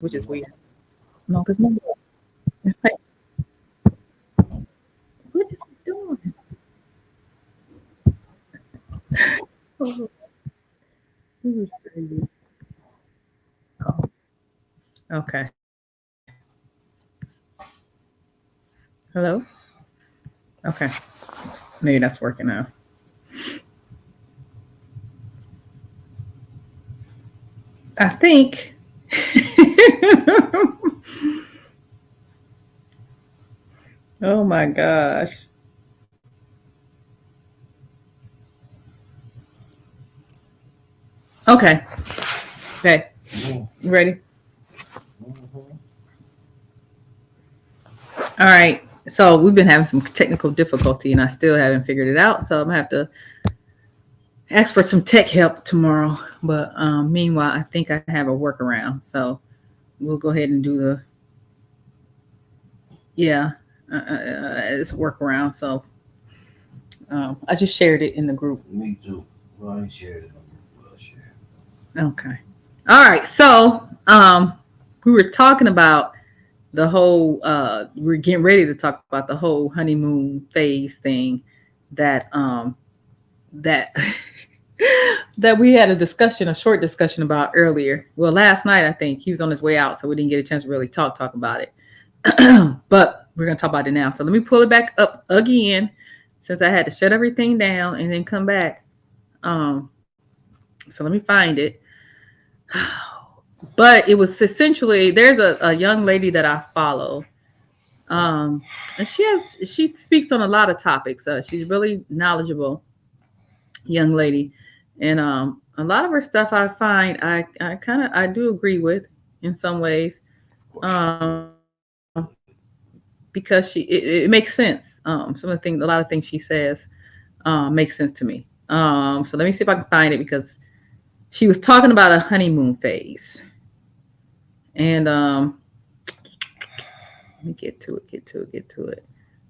which is weird. No, because no, it's like, what is it doing? Oh, this is crazy. Oh, okay. Hello? Okay. Maybe that's working now. I think. Oh my gosh. Okay. Okay. You ready? All right. So we've been having some technical difficulty and I still haven't figured it out. So I'm gonna have to ask for some tech help tomorrow. But meanwhile, I think I have a workaround. So we'll go ahead and do the, yeah, it's a workaround. So I just shared it in the group. Me too. Well, I ain't shared it. Well, share. Okay. All right. So we were talking about the whole we're getting ready to talk about the whole honeymoon phase thing that that that we had a discussion, a short discussion about earlier. Well, last night I think he was on his way out, so we didn't get a chance to really talk about it. But we're gonna talk about it now. So let me pull it back up again, since I had to shut everything down and then come back. Um, so let me find it. But it was essentially there's a young lady that I follow. And she speaks on a lot of topics. She's really knowledgeable young lady, and a lot of her stuff I find I do agree with in some ways, um, because it makes sense. Some of the things, a lot of things she says, makes sense to me. So let me see if I can find it because she was talking about a honeymoon phase, and let me get to it.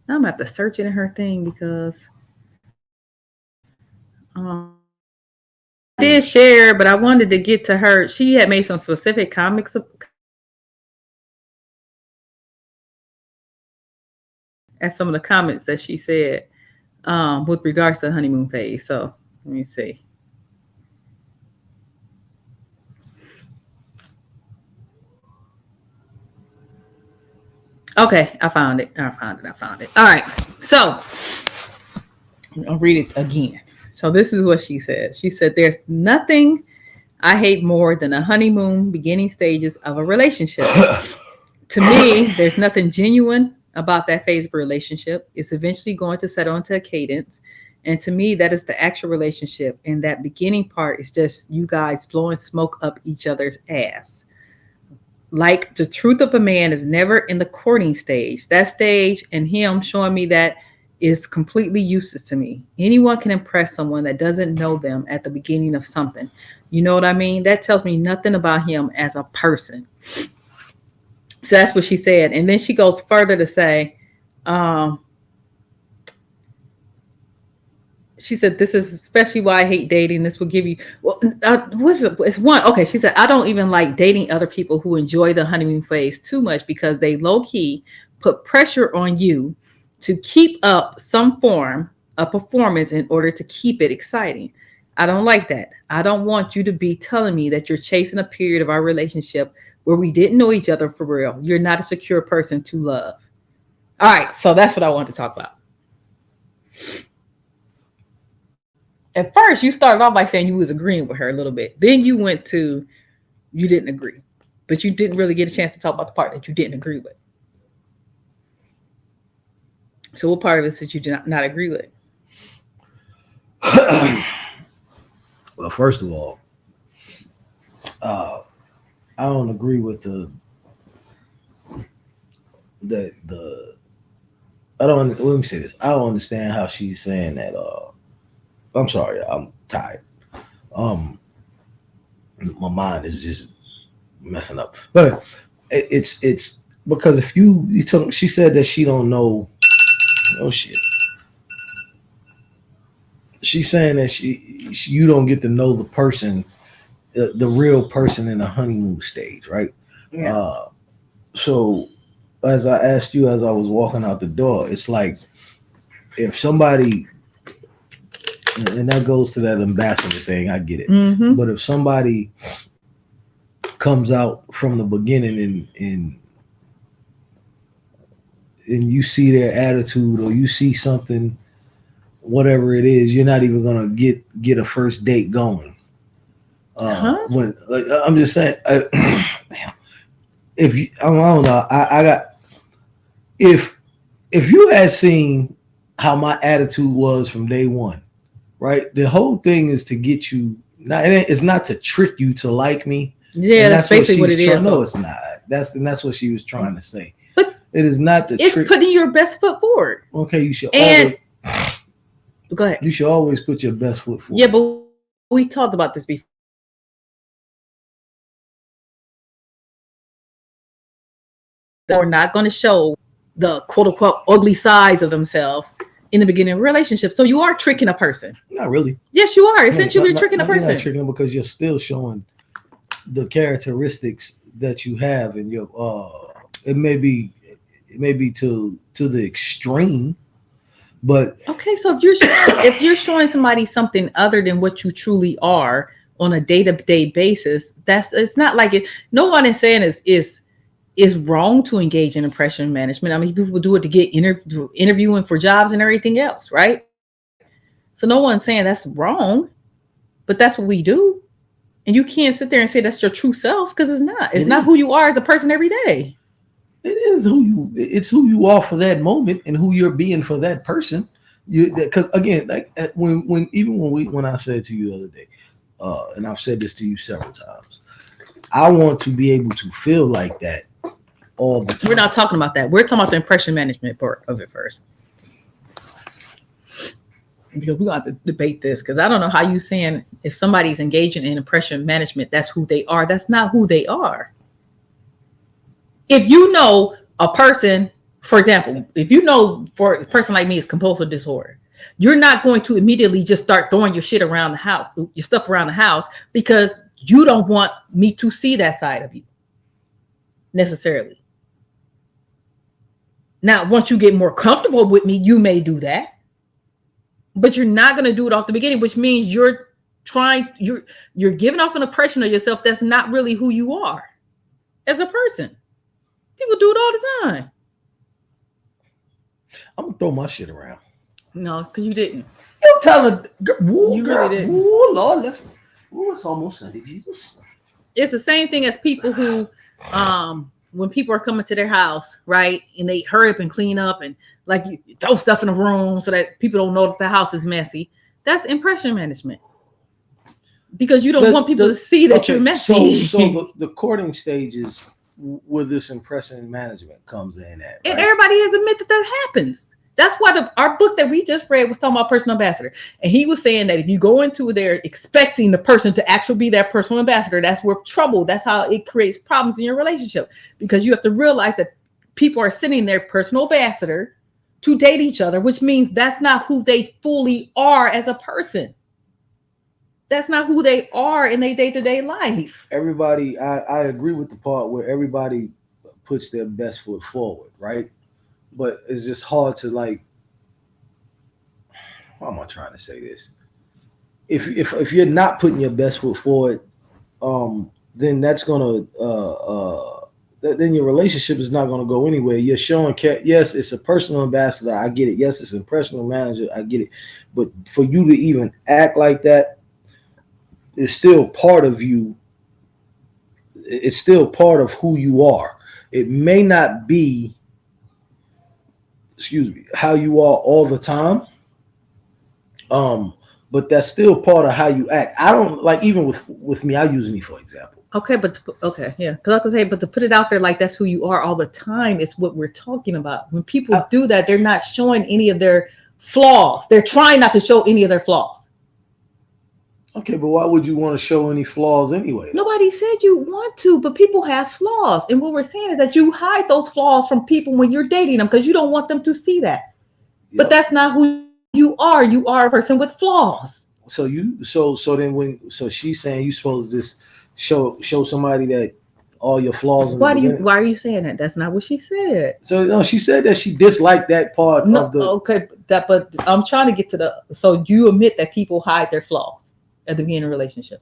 Now I'm gonna have to search it in her thing because I did share, but I wanted to get to her. She had made some specific at some of the comments that she said with regards to the honeymoon phase. So let me see. Okay, I found it. I found it. All right. So I'll read it again. So this is what she said. She said, "There's nothing I hate more than the honeymoon beginning stages of a relationship. To me, there's nothing genuine about that phase of a relationship. It's eventually going to settle into a cadence. And to me, that is the actual relationship. And that beginning part is just you guys blowing smoke up each other's ass. Like the truth of a man is never in the courting stage. That stage and him showing me that is completely useless to me. Anyone can impress someone that doesn't know them at the beginning of something. You know what I mean? That tells me nothing about him as a person." So that's what she said. And then she goes further to say, um, she said, "This is especially why I hate dating. This will give you, well, what's it? It's one. Okay." She said, "I don't even like dating other people who enjoy the honeymoon phase too much because they low key put pressure on you to keep up some form of performance in order to keep it exciting. I don't like that. I don't want you to be telling me that you're chasing a period of our relationship where we didn't know each other for real. You're not a secure person to love." All right. So that's what I wanted to talk about. At first, you started off by saying you was agreeing with her a little bit. Then you went to you didn't agree, but you didn't really get a chance to talk about the part that you didn't agree with. So, what part of it did you not agree with? Well, first of all, uh, I don't agree with the. I don't. Let me say this. I don't understand how she's saying that. I'm sorry. I'm tired. Um, my mind is just messing up. But it's because if you took, she said that she don't know. Oh shit. She's saying that you don't get to know the person, the real person in the honeymoon stage, right? Yeah. So as I asked you as I was walking out the door, it's like if somebody, and that goes to that ambassador thing, I get it. Mm-hmm. But if somebody comes out from the beginning and you see their attitude or you see something, whatever it is, you're not even gonna get a first date going. Huh? When like, I'm just saying, if you, I don't know, I got if you had seen how my attitude was from day one, right? The whole thing is to get you. Not, it's not to trick you to like me. Yeah, And that's what basically what it she's is. No, it's not. That's what she was trying to say. But It is not the it's trick. putting your best foot forward. Okay, you should And always. go ahead. You should always put your best foot forward. Yeah, but we talked about this before. They're not going to show the quote unquote ugly sides of themselves in the beginning of a relationship. So you are tricking a person. Not really. Yes, you are. Essentially, you're tricking a person. You're not tricking them because you're still showing the characteristics that you have, and your it may be to the extreme, but Okay, so if you're showing somebody something other than what you truly are on a day-to-day basis, it's not like it. No one is saying is wrong to engage in impression management. I mean, people do it to get interviewing for jobs and everything else, right? So no one's saying that's wrong, but that's what we do. And you can't sit there and say that's your true self because it's not. It's not who you are as a person every day. It is it's who you are for that moment and who you're being for that person. Because again, like when I said to you the other day, and I've said this to you several times, I want to be able to feel like that all the time. We're not talking about that. We're talking about the impression management part of it first. Because we're going to have to debate this because I don't know how you saying if somebody's engaging in impression management, that's who they are. That's not who they are. If you know a person, for example, if you know for a person like me is compulsive disorder, you're not going to immediately just start throwing your shit around the house, your stuff around the house, because you don't want me to see that side of you necessarily. Now, once you get more comfortable with me, you may do that. But you're not going to do it off the beginning, which means you're giving off an impression of yourself that's not really who you are as a person. People do it all the time. I'm gonna throw my shit around. No, because you didn't. You telling you really didn't. Ooh, Lord, it's almost Sunday, Jesus. It's the same thing as people who, when people are coming to their house, right, and they hurry up and clean up and like you throw stuff in the room so that people don't know that the house is messy. That's impression management. Because you don't want people to see that you're messy. So the courting stages where this impression management comes in at. Right? And everybody has admitted that happens. That's why our book that we just read was talking about personal ambassador. And he was saying that if you go into there expecting the person to actually be that personal ambassador, that's where trouble, that's how it creates problems in your relationship. Because you have to realize that people are sending their personal ambassador to date each other, which means that's not who they fully are as a person. That's not who they are in their day-to-day life. Everybody, I agree with the part where everybody puts their best foot forward, right? But it's just hard to like. How am I trying to say this? If you're not putting your best foot forward, then that's gonna then your relationship is not gonna go anywhere. You're showing yes, it's a personal ambassador, I get it. Yes, it's a personal manager, I get it. But for you to even act like that, it's still part of you. It's still part of who you are. It may not be, how you are all the time. But that's still part of how you act. I don't like, even with me, I use me for example. Okay, yeah. Because I could say, but to put it out there like that's who you are all the time is what we're talking about. When people do that, they're not showing any of their flaws. They're trying not to show any of their flaws. Okay, but why would you want to show any flaws anyway? Nobody said you want to, but people have flaws. And what we're saying is that you hide those flaws from people when you're dating them because you don't want them to see that. Yep. But that's not who you are. You are a person with flaws. So she's saying you're supposed to just show somebody that all your flaws in the beginning. Why are you saying that? That's not what she said. So no, she said that she disliked that part No, of the. okay, but I'm trying to get to the. So you admit that people hide their flaws at the beginning of a relationship?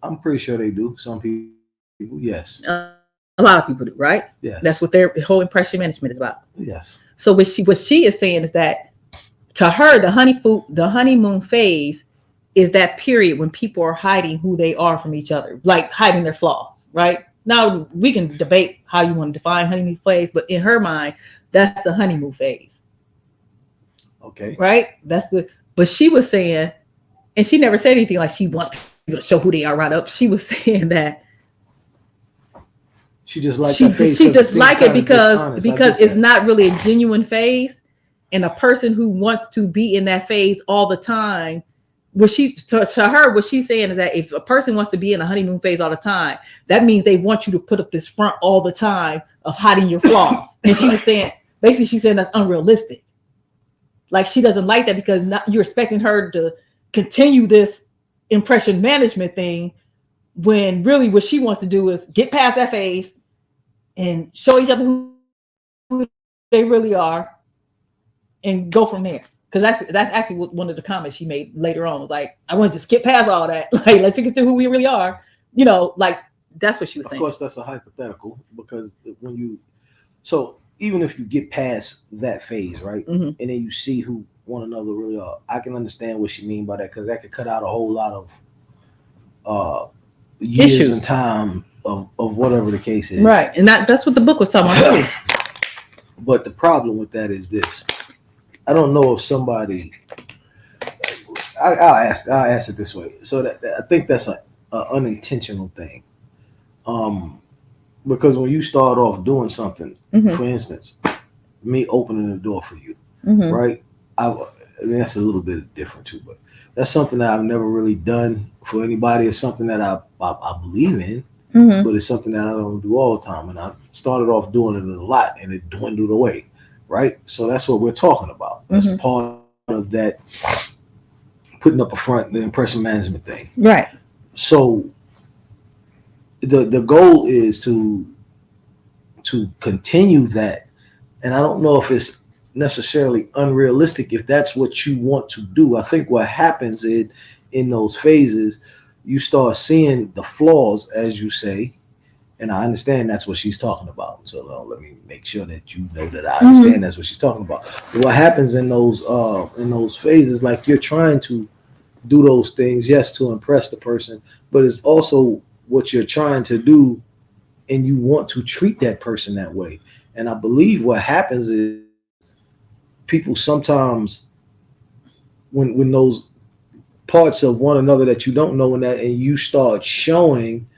I'm pretty sure they do. Some people, yes, A lot of people do, right? yes, That's what their whole impression management is about. yes. So what she is saying is that to her, the honeymoon phase is that period when people are hiding who they are from each other, like hiding their flaws, right? Now we can debate how you want to define honeymoon phase, but in her mind, that's the honeymoon phase. Okay. Right? But she was saying, and she never said anything like she wants people to show who they are right up. She was saying that she just liked she just like it because it's not really a genuine phase, and a person who wants to be in that phase all the time. To her, what she's saying is that if a person wants to be in a honeymoon phase all the time, that means they want you to put up this front all the time of hiding your flaws. And she was saying, basically, she's saying that's unrealistic. Like she doesn't like that because you're expecting her to continue this impression management thing when really what she wants to do is get past that phase and show each other who they really are and go from there. Because that's actually one of the comments she made later on. Was like, I want to just skip past all that. Like, let's get to who we really are. You know, like that's what she was saying. Of course, that's a hypothetical because so even if you get past that phase, right, mm-hmm. and then you see who one another really are, I can understand what she mean by that because that could cut out a whole lot of years issues and time of whatever the case is. Right, and that's what the book was talking about. But the problem with that is this. I don't know if somebody. I'll ask it this way. So that I think that's an unintentional thing. Because when you start off doing something, mm-hmm. for instance, me opening the door for you, mm-hmm. right? I mean, that's a little bit different too, but that's something that I've never really done for anybody. It's something that I believe in, mm-hmm. but it's something that I don't do all the time. And I started off doing it a lot, and it dwindled away. Right, so that's what we're talking about. That's mm-hmm. part of that putting up a front, the impression management thing. Right. So the goal is to continue that, and I don't know if it's necessarily unrealistic if that's what you want to do. I think what happens in those phases, you start seeing the flaws, as you say. And I understand that's what she's talking about. So let me make sure that you know that I understand mm-hmm. that's what she's talking about. But what happens in those phases, like you're trying to do those things, yes, to impress the person, but it's also what you're trying to do, and you want to treat that person that way. And I believe what happens is people sometimes, when those parts of one another that you don't know and you start showing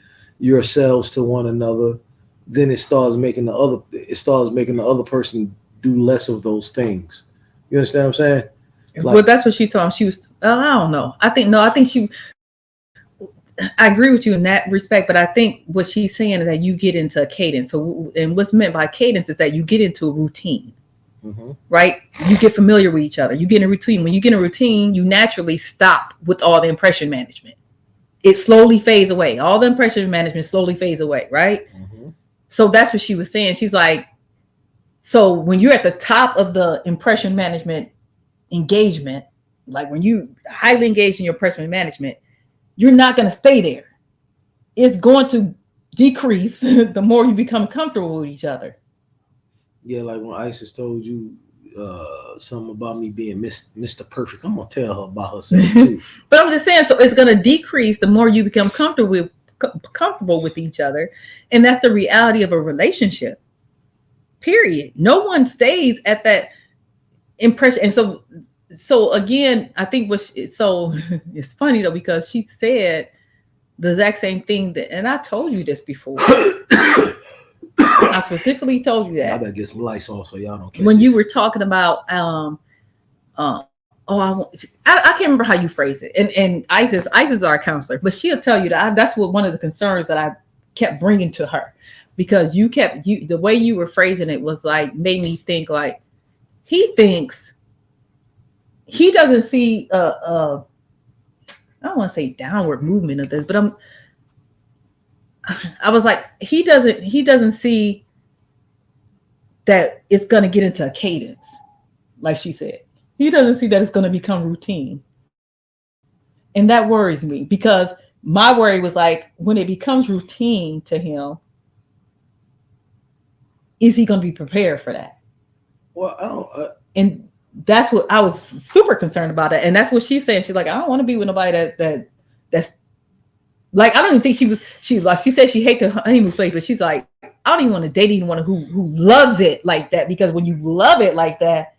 yourselves to one another, then it starts making the other person do less of those things. You understand what I'm saying? Like, well, that's what she told him. She was, I don't know. I think I agree with you in that respect, but I think what she's saying is that you get into a cadence. So, and what's meant by cadence is that you get into a routine, mm-hmm. right? You get familiar with each other. You get in a routine. When you get in a routine, you naturally stop with all the impression management. It slowly fades away. All the impression management slowly fades away, right? Mm-hmm. So that's what she was saying. She's like, so when you're at the top of the impression management engagement, like when you highly engaged in your impression management, you're not going to stay there. It's going to decrease the more you become comfortable with each other. Yeah, like when Isis told you something about me being Mr. Perfect, I'm gonna tell her about herself too. But I'm just saying, so it's gonna decrease the more you become comfortable with each other, and that's the reality of a relationship. Period. No one stays at that impression, and so again, I think it's funny though because she said the exact same thing and I told you this before. I specifically told you that. I better get some lights off so y'all don't catch when this. You were talking about I can't remember how you phrase it. And Isis is our counselor, but she'll tell you that that's one of the concerns that I kept bringing to her, because the way you were phrasing it was like made me think like he thinks he doesn't see I don't want to say downward movement of this, but I was like, he doesn't see that it's going to get into a cadence, like she said. He doesn't see that it's going to become routine. And that worries me because my worry was like, when it becomes routine to him, is he going to be prepared for that? Well, I don't. And that's what I was super concerned about it. And that's what she's saying. She's like, I don't want to be with nobody that's like, I don't even think she's like, she said she hates the honeymoon phase, but she's like, I don't even want to date anyone who loves it like that, because when you love it like that,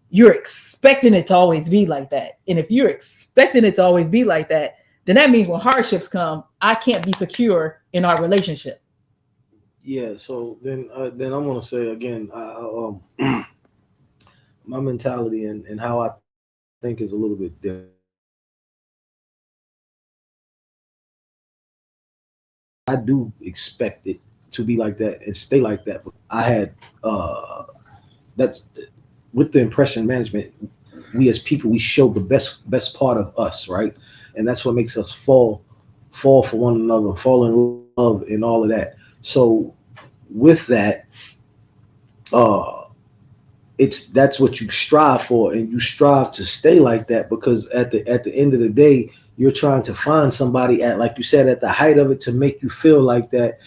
you're expecting it to always be like that. And if you're expecting it to always be like that, then that means when hardships come, I can't be secure in our relationship. Yeah. So then I'm gonna say again, my mentality and how I think is a little bit different. I do expect it to be like that and stay like that. But I had that's with the impression management. We as people, we show the best part of us, right? And that's what makes us fall for one another, fall in love, and all of that. So with that, that's what you strive for, and you strive to stay like that, because at the end of the day, you're trying to find somebody at, like you said, at the height of it, to make you feel like that,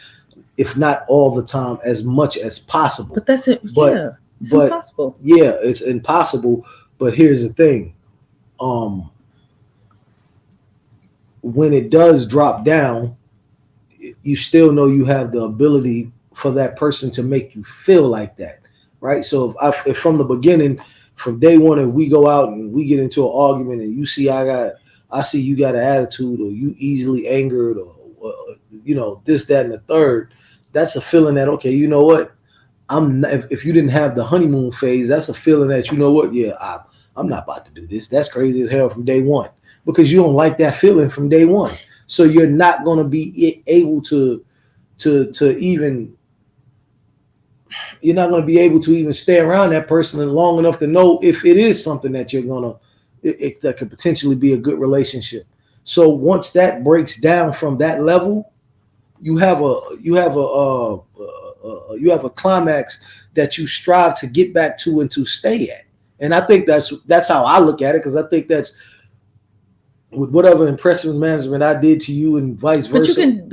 if not all the time, as much as possible. But that's it. Yeah, it's impossible. Yeah, it's impossible. But here's the thing. When it does drop down, you still know you have the ability for that person to make you feel like that, right? So if from the beginning, from day one, and we go out and we get into an argument, and you see I see you got an attitude, or you easily angered, or this, that, and the third, that's a feeling that, okay, you know what? I'm not, if you didn't have the honeymoon phase, that's a feeling that, you know what? Yeah, I'm not about to do this. That's crazy as hell from day one, because you don't like that feeling from day one. So you're not going to be able to even, you're not going to be able to even stay around that person long enough to know if it is something that you're going to, that could potentially be a good relationship. So once that breaks down from that level, you have a climax that you strive to get back to and to stay at. And I think that's how I look at it, because I think that's with whatever impression management I did to you and vice versa.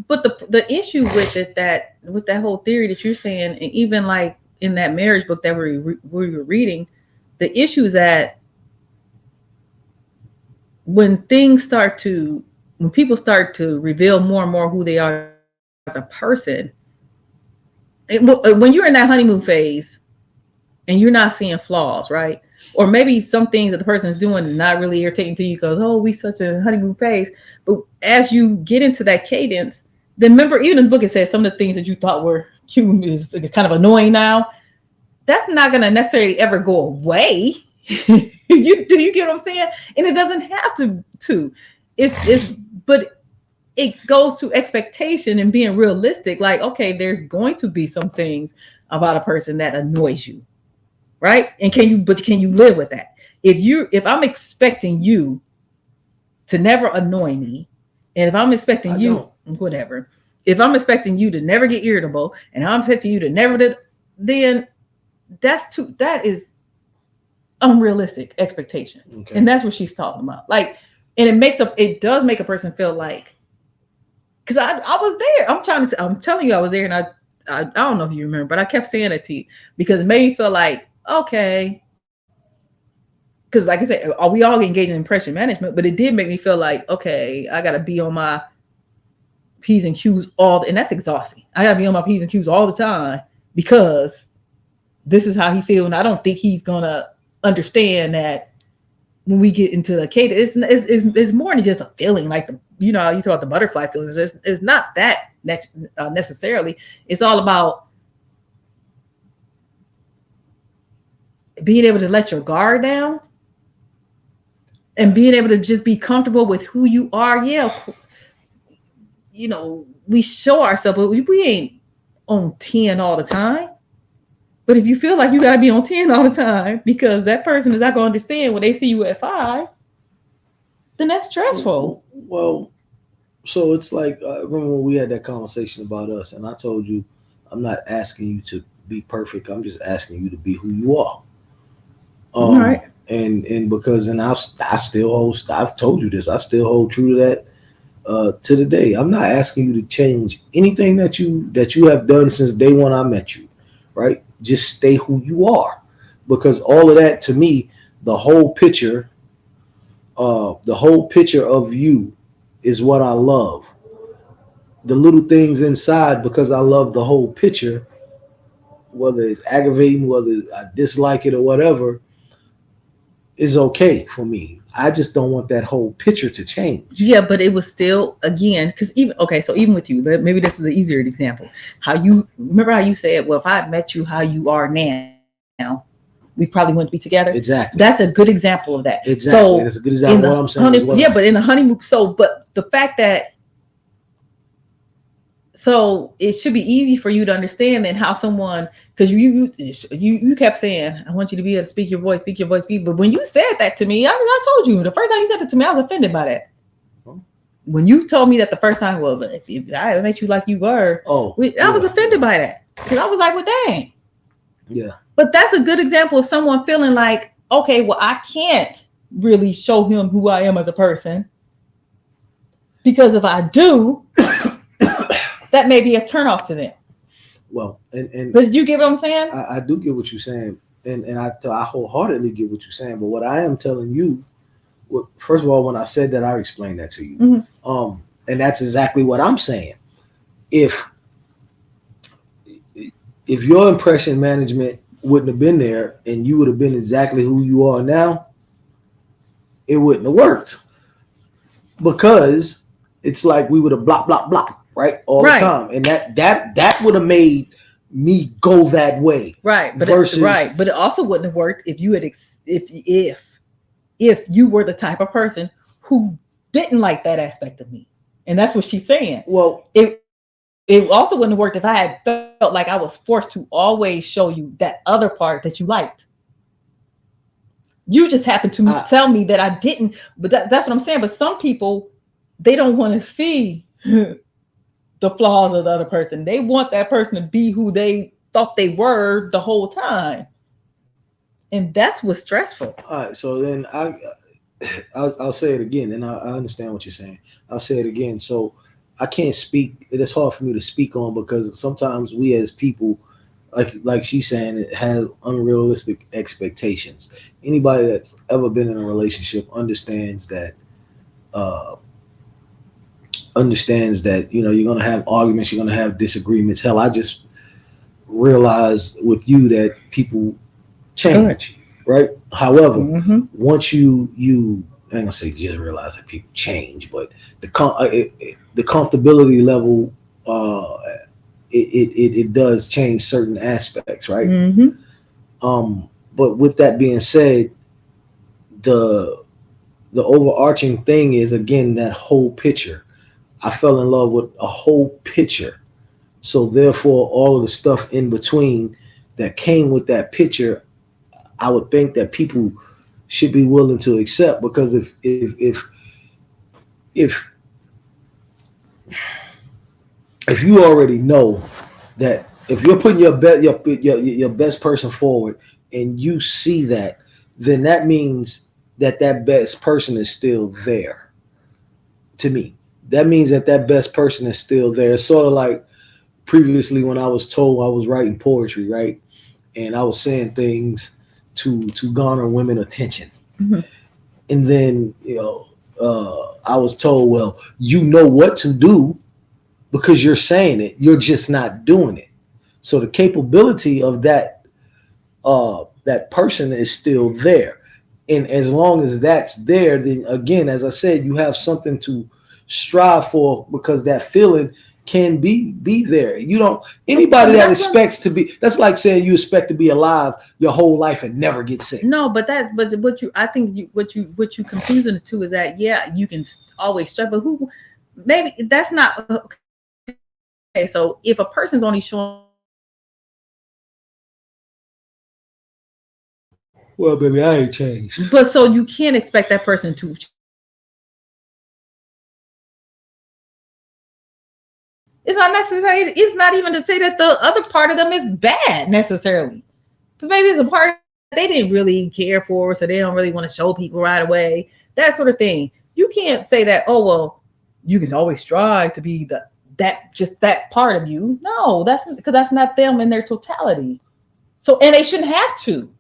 But the issue with it, that with that whole theory that you're saying, and even like in that marriage book that we were reading, the issue is that when people start to reveal more and more who they are as a person, when you're in that honeymoon phase and you're not seeing flaws, right? Or maybe some things that the person is doing is not really irritating to you because, oh, we such a honeymoon phase. But as you get into that cadence, then remember, even in the book, it says some of the things that you thought were cute is kind of annoying now. That's not going to necessarily ever go away. Do you get what I'm saying? And it doesn't have to. But it goes to expectation and being realistic. Like, okay, there's going to be some things about a person that annoys you, right? And can you live with that? If I'm expecting you to never annoy me, and if I'm expecting whatever, if I'm expecting you to never get irritable, and I'm expecting you to never, then that is unrealistic expectation. Okay. And that's what she's talking about. Like, and it does make a person feel like, because I was there. I'm telling you I was there, and I don't know if you remember, but I kept saying it to you because it made me feel like, okay, because like I said, we all engage in impression management, but it did make me feel like, okay, I gotta be on my P's and Q's and that's exhausting. I gotta be on my P's and Q's all the time because this is how he feels, and I don't think he's gonna understand that when we get into the cadence, it's more than just a feeling. Like you talk about the butterfly feelings. It's not that necessarily. It's all about being able to let your guard down and being able to just be comfortable with who you are. Yeah, we show ourselves, but we ain't on 10 all the time. But if you feel like you got to be on 10 all the time because that person is not going to understand when they see you at 5, then that's stressful. Well, So it's like remember when we had that conversation about us, and I told you I'm not asking you to be perfect. I'm just asking you to be who you are. All right. And because I still hold. I've told you this. I still hold true to that to the day. I'm not asking you to change anything that you have done since day one I met you, right? Just stay who you are, because all of that to me, the whole picture, the whole picture of you is what I love. The little things inside, because I love the whole picture, whether it's aggravating, whether I dislike it or whatever, is okay for me. I just don't want that whole picture to change. Yeah, but it was still again because even okay. So even with you, maybe this is the easier example. How you remember how you said, "Well, if I had met you how you are now, we probably wouldn't be together." That's a Exactly. good example of that. So Exactly. And it's a good in example the of what I'm saying honey, as yeah, well. but in the honeymoon, so but the fact that so it should be easy for you to understand then how someone because you kept saying I want you to be able to speak your voice, speak. But when you said that to me, I told you the first time you said it to me, I was offended by that. When you told me that the first time, well, if I met you like you were, Oh, I was offended by that because I was like, well, dang. yeah. But that's a good example of someone feeling like, okay, well, I can't really show him who I am as a person because if I do, that may be a turnoff to them. Well, and But did you get what I'm saying? I do get what you're saying, and I wholeheartedly get what you're saying. But what I am telling you, first of all, when I said that, I explained that to you. And that's exactly what I'm saying. If if your impression management wouldn't have been there, and you would have been exactly who you are now, it wouldn't have worked because it's like we would have block right all the Right. time, and that would have made me go that way. Right. But Versus right. But it also wouldn't have worked if you had if you were the type of person who didn't like that aspect of me. And that's what she's saying. well, It also wouldn't have worked if I had felt like I was forced to always show you that other part that you liked. You just happened to tell me that I didn't, but that's what I'm saying. But some people, they don't want to see the flaws of the other person. They want that person to be who they thought they were the whole time. And that's what's stressful. all right. So then I'll say it again, and I understand what you're saying. I'll say it again. So I can't speak. It is hard for me to speak on because sometimes we as people, like she's saying, it has unrealistic expectations. Anybody that's ever been in a relationship uh, understands that you're gonna have arguments, you're gonna have disagreements. Hell, I just realized with you that people change, right? However, once you I ain't gonna say just realize that people change, but the comfortability level, it does change certain aspects, right? But with that being said, the the overarching thing is again that whole picture. I fell in love with a whole picture, so therefore all of the stuff in between that came with that picture, I would think that people should be willing to accept, because if if you already know that if you're putting your best person forward and you see that, then that means that best person is still there. To me, that means that best person is still there. It's sort of like previously when I was told I was writing poetry, right? And I was saying things to garner women attention. And then I was told, well, you know what to do because you're saying it, you're just not doing it. So the capability of that person is still there, and as long as that's there, then again, as I said, you have something to strive for, because that feeling can be there. You don't anybody that expects to be, that's like saying you expect to be alive your whole life and never get sick. No, but what you I think what you confusing the two is that yeah, you can always struggle, but who maybe that's not okay. So if a person's only showing Well, baby, I ain't changed. but so you can't expect that person to change. It's not necessary. It's not even to say that the other part of them is bad necessarily. But maybe it's a part they didn't really care for, so they don't really want to show people right away. That sort of thing. You can't say that, oh, well, you can always strive to be that part of you. No, that's because that's not them in their totality. So, and they shouldn't have to.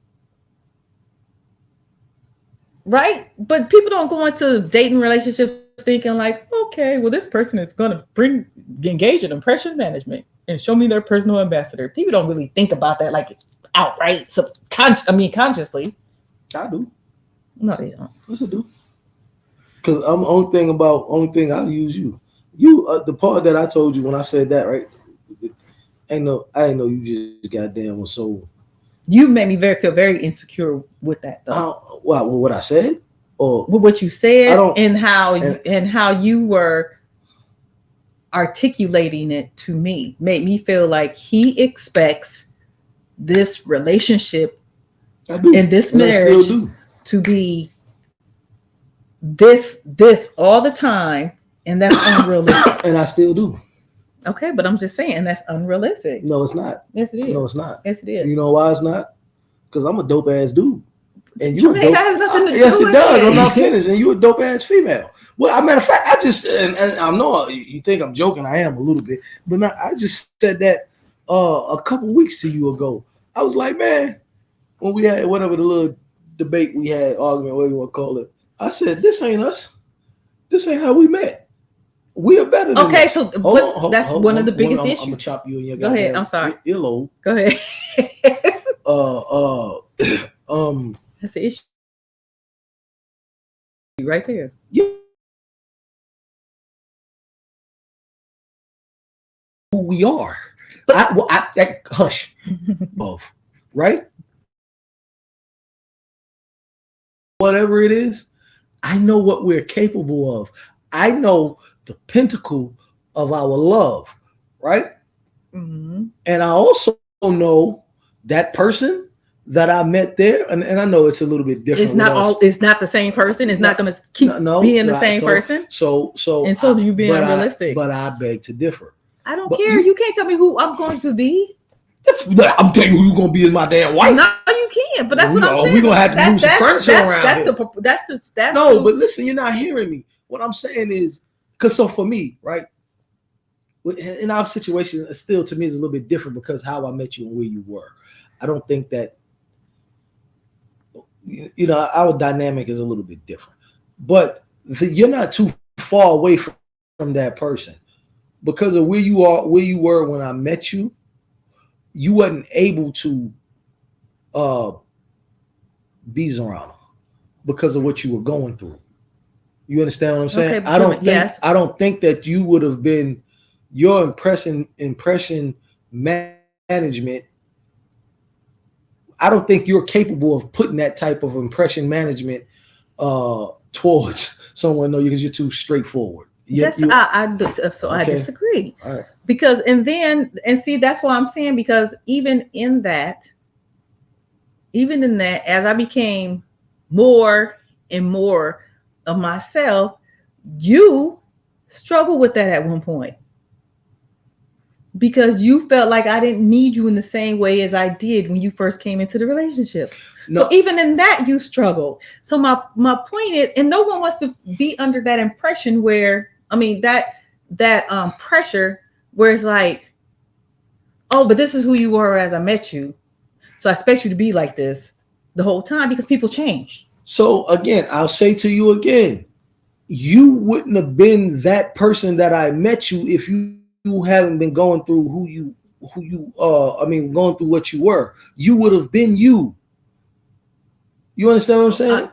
Right? But people don't go into dating relationships thinking like, okay, well, this person is going to engage in impression management and show me their personal ambassador. People don't really think about that like outright, consciously. I do. No, they don't. Yes, I do. Because I'm only thing I use you. You the part that I told you when I said that, right? I didn't know you just goddamn was so. You made me feel very insecure with that though. What I said, or with what you said, and how you were articulating it to me, made me feel like he expects this relationship and this marriage to be this all the time, and that's unrealistic. And I still do. Okay, but I'm just saying that's unrealistic. No, it's not. Yes, it is. No, it's not. Yes, it is. You know why it's not? Because I'm a dope ass dude, and you a dope. That has nothing to do yes, with it does. it. I'm not finished, and you a dope ass female. Well, as a matter of fact, I just and I know you think I'm joking. I am a little bit, but I just said that a couple weeks to you ago. I was like, man, when we had whatever the little debate we had, argument, whatever you want to call it, I said, this ain't us. This ain't how we met. We are better than okay, this. so that's one of the biggest issues. I'm gonna chop you in your Go ahead. I'm sorry. Earlobe. Go ahead. That's the issue right there. Yeah. Who we are. Hush. Both. Right? Whatever it is, I know what we're capable of. I know the pinnacle of our love, right? Mm-hmm. And I also know that person that I met there, and I know it's a little bit different. It's not the same person. It's not going to keep being the same person. So you being unrealistic. But I beg to differ. I don't care. You can't tell me who I'm going to be. I'm telling you who you're gonna be as my damn wife. No, you can't. But that's what I'm saying. We're gonna have to move some furniture around here. But listen, you're not hearing me. What I'm saying is, so for me, right, in our situation, still to me is a little bit different because how I met you and where you were. I don't think that, our dynamic is a little bit different. But you're not too far away from that person because of where you were when I met you. You wasn't able to be Zorana because of what you were going through. You understand what I'm saying? Okay, I don't think that you would have been your impression management. I don't think you're capable of putting that type of impression management towards someone because you're too straightforward. I disagree. All right. Because see, that's what I'm saying, because even in that, as I became more and more of myself, you struggled with that at one point because you felt like I didn't need you in the same way as I did when you first came into the relationship. No. So even in that, you struggled. So my point is, and no one wants to be under that impression where, that pressure where it's like, oh, but this is who you were as I met you. So I expect you to be like this the whole time because people change. So again, I'll say to you again, you wouldn't have been that person that I met you if you haven't been going through going through what you were. You would have been you. You understand what I'm saying?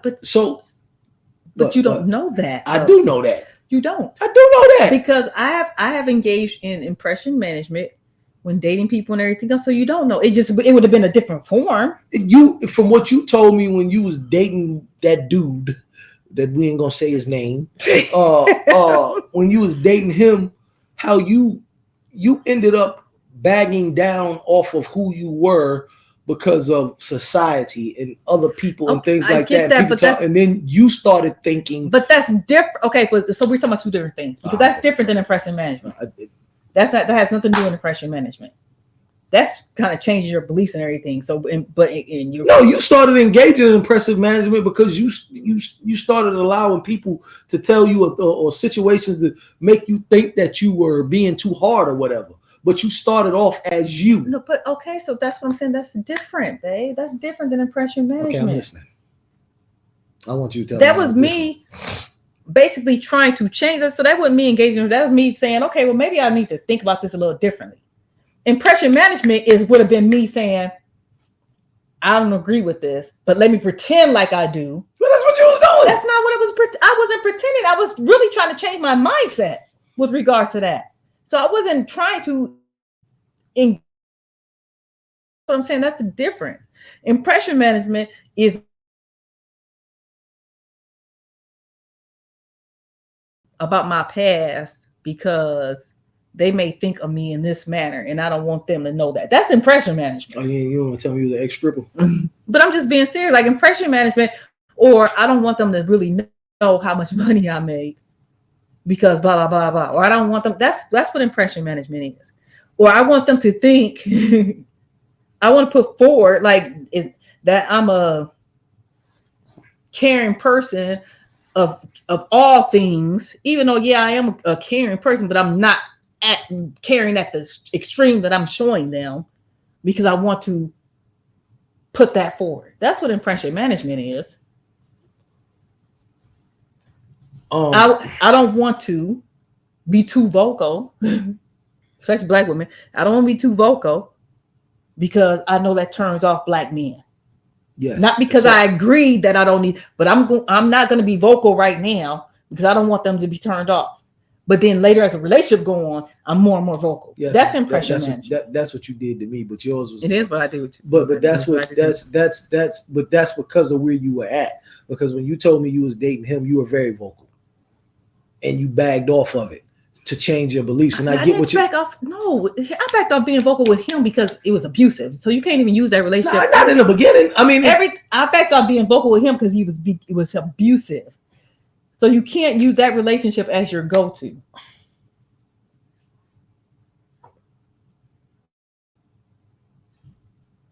But you don't know that. I do know that. You don't. I do know that. Because I have engaged in impression management when dating people and everything else. So you don't know. It would have been a different form. From what you told me when you was dating that dude that we ain't gonna say his name, when you was dating him, how you ended up bagging down off of who you were because of society and other people and things like that. And then you started thinking. But that's different. Okay, so we're talking about two different things because that's different than impression management. That has nothing to do with impression management. That's kind of changing your beliefs and everything. So, you started engaging in impressive management because you started allowing people to tell you or situations that make you think that you were being too hard or whatever. But you started off as you. No, but okay, so that's what I'm saying. That's different, babe. That's different than impression management. Okay, I'm listening. I want you to tell that me. That was me basically trying to change that. So that wasn't me engaging. That was me saying, okay, well, maybe I need to think about this a little differently. Impression management would have been me saying, I don't agree with this, but let me pretend like I do. Well, that's what you was doing. That's not what I wasn't pretending. I was really trying to change my mindset with regards to that. So I wasn't trying to. What I'm saying, that's the difference. Impression management is about my past because they may think of me in this manner, and I don't want them to know that. That's impression management. Oh, yeah, you don't want to tell me you're the ex-stripper. But I'm just being serious, like impression management, or I don't want them to really know how much money I made because blah, blah, blah, blah. Or I don't want them, that's what impression management is. Or I want them to think, I want to put forward, like, is that I'm a caring person of all things, even though, yeah, I am a caring person, but I'm not caring at the extreme that I'm showing them because I want to put that forward. That's what impression management is. I don't want to be too vocal, especially Black women. I don't want to be too vocal because I know that turns off Black men. Yes. Not because I agree that I don't need, but I'm not going to be vocal right now because I don't want them to be turned off. But then later, as a relationship go on, I'm more and more vocal. Yes, that's impression management. That's what you did to me, but yours was. It is what I do. But that's because of where you were at. Because when you told me you was dating him, you were very vocal, and you bagged off of it to change your beliefs. And I get what you back off. No, I backed off being vocal with him because it was abusive. So you can't even use that relationship. Not in the beginning. I mean, I backed off being vocal with him because it was abusive. So you can't use that relationship as your go-to. You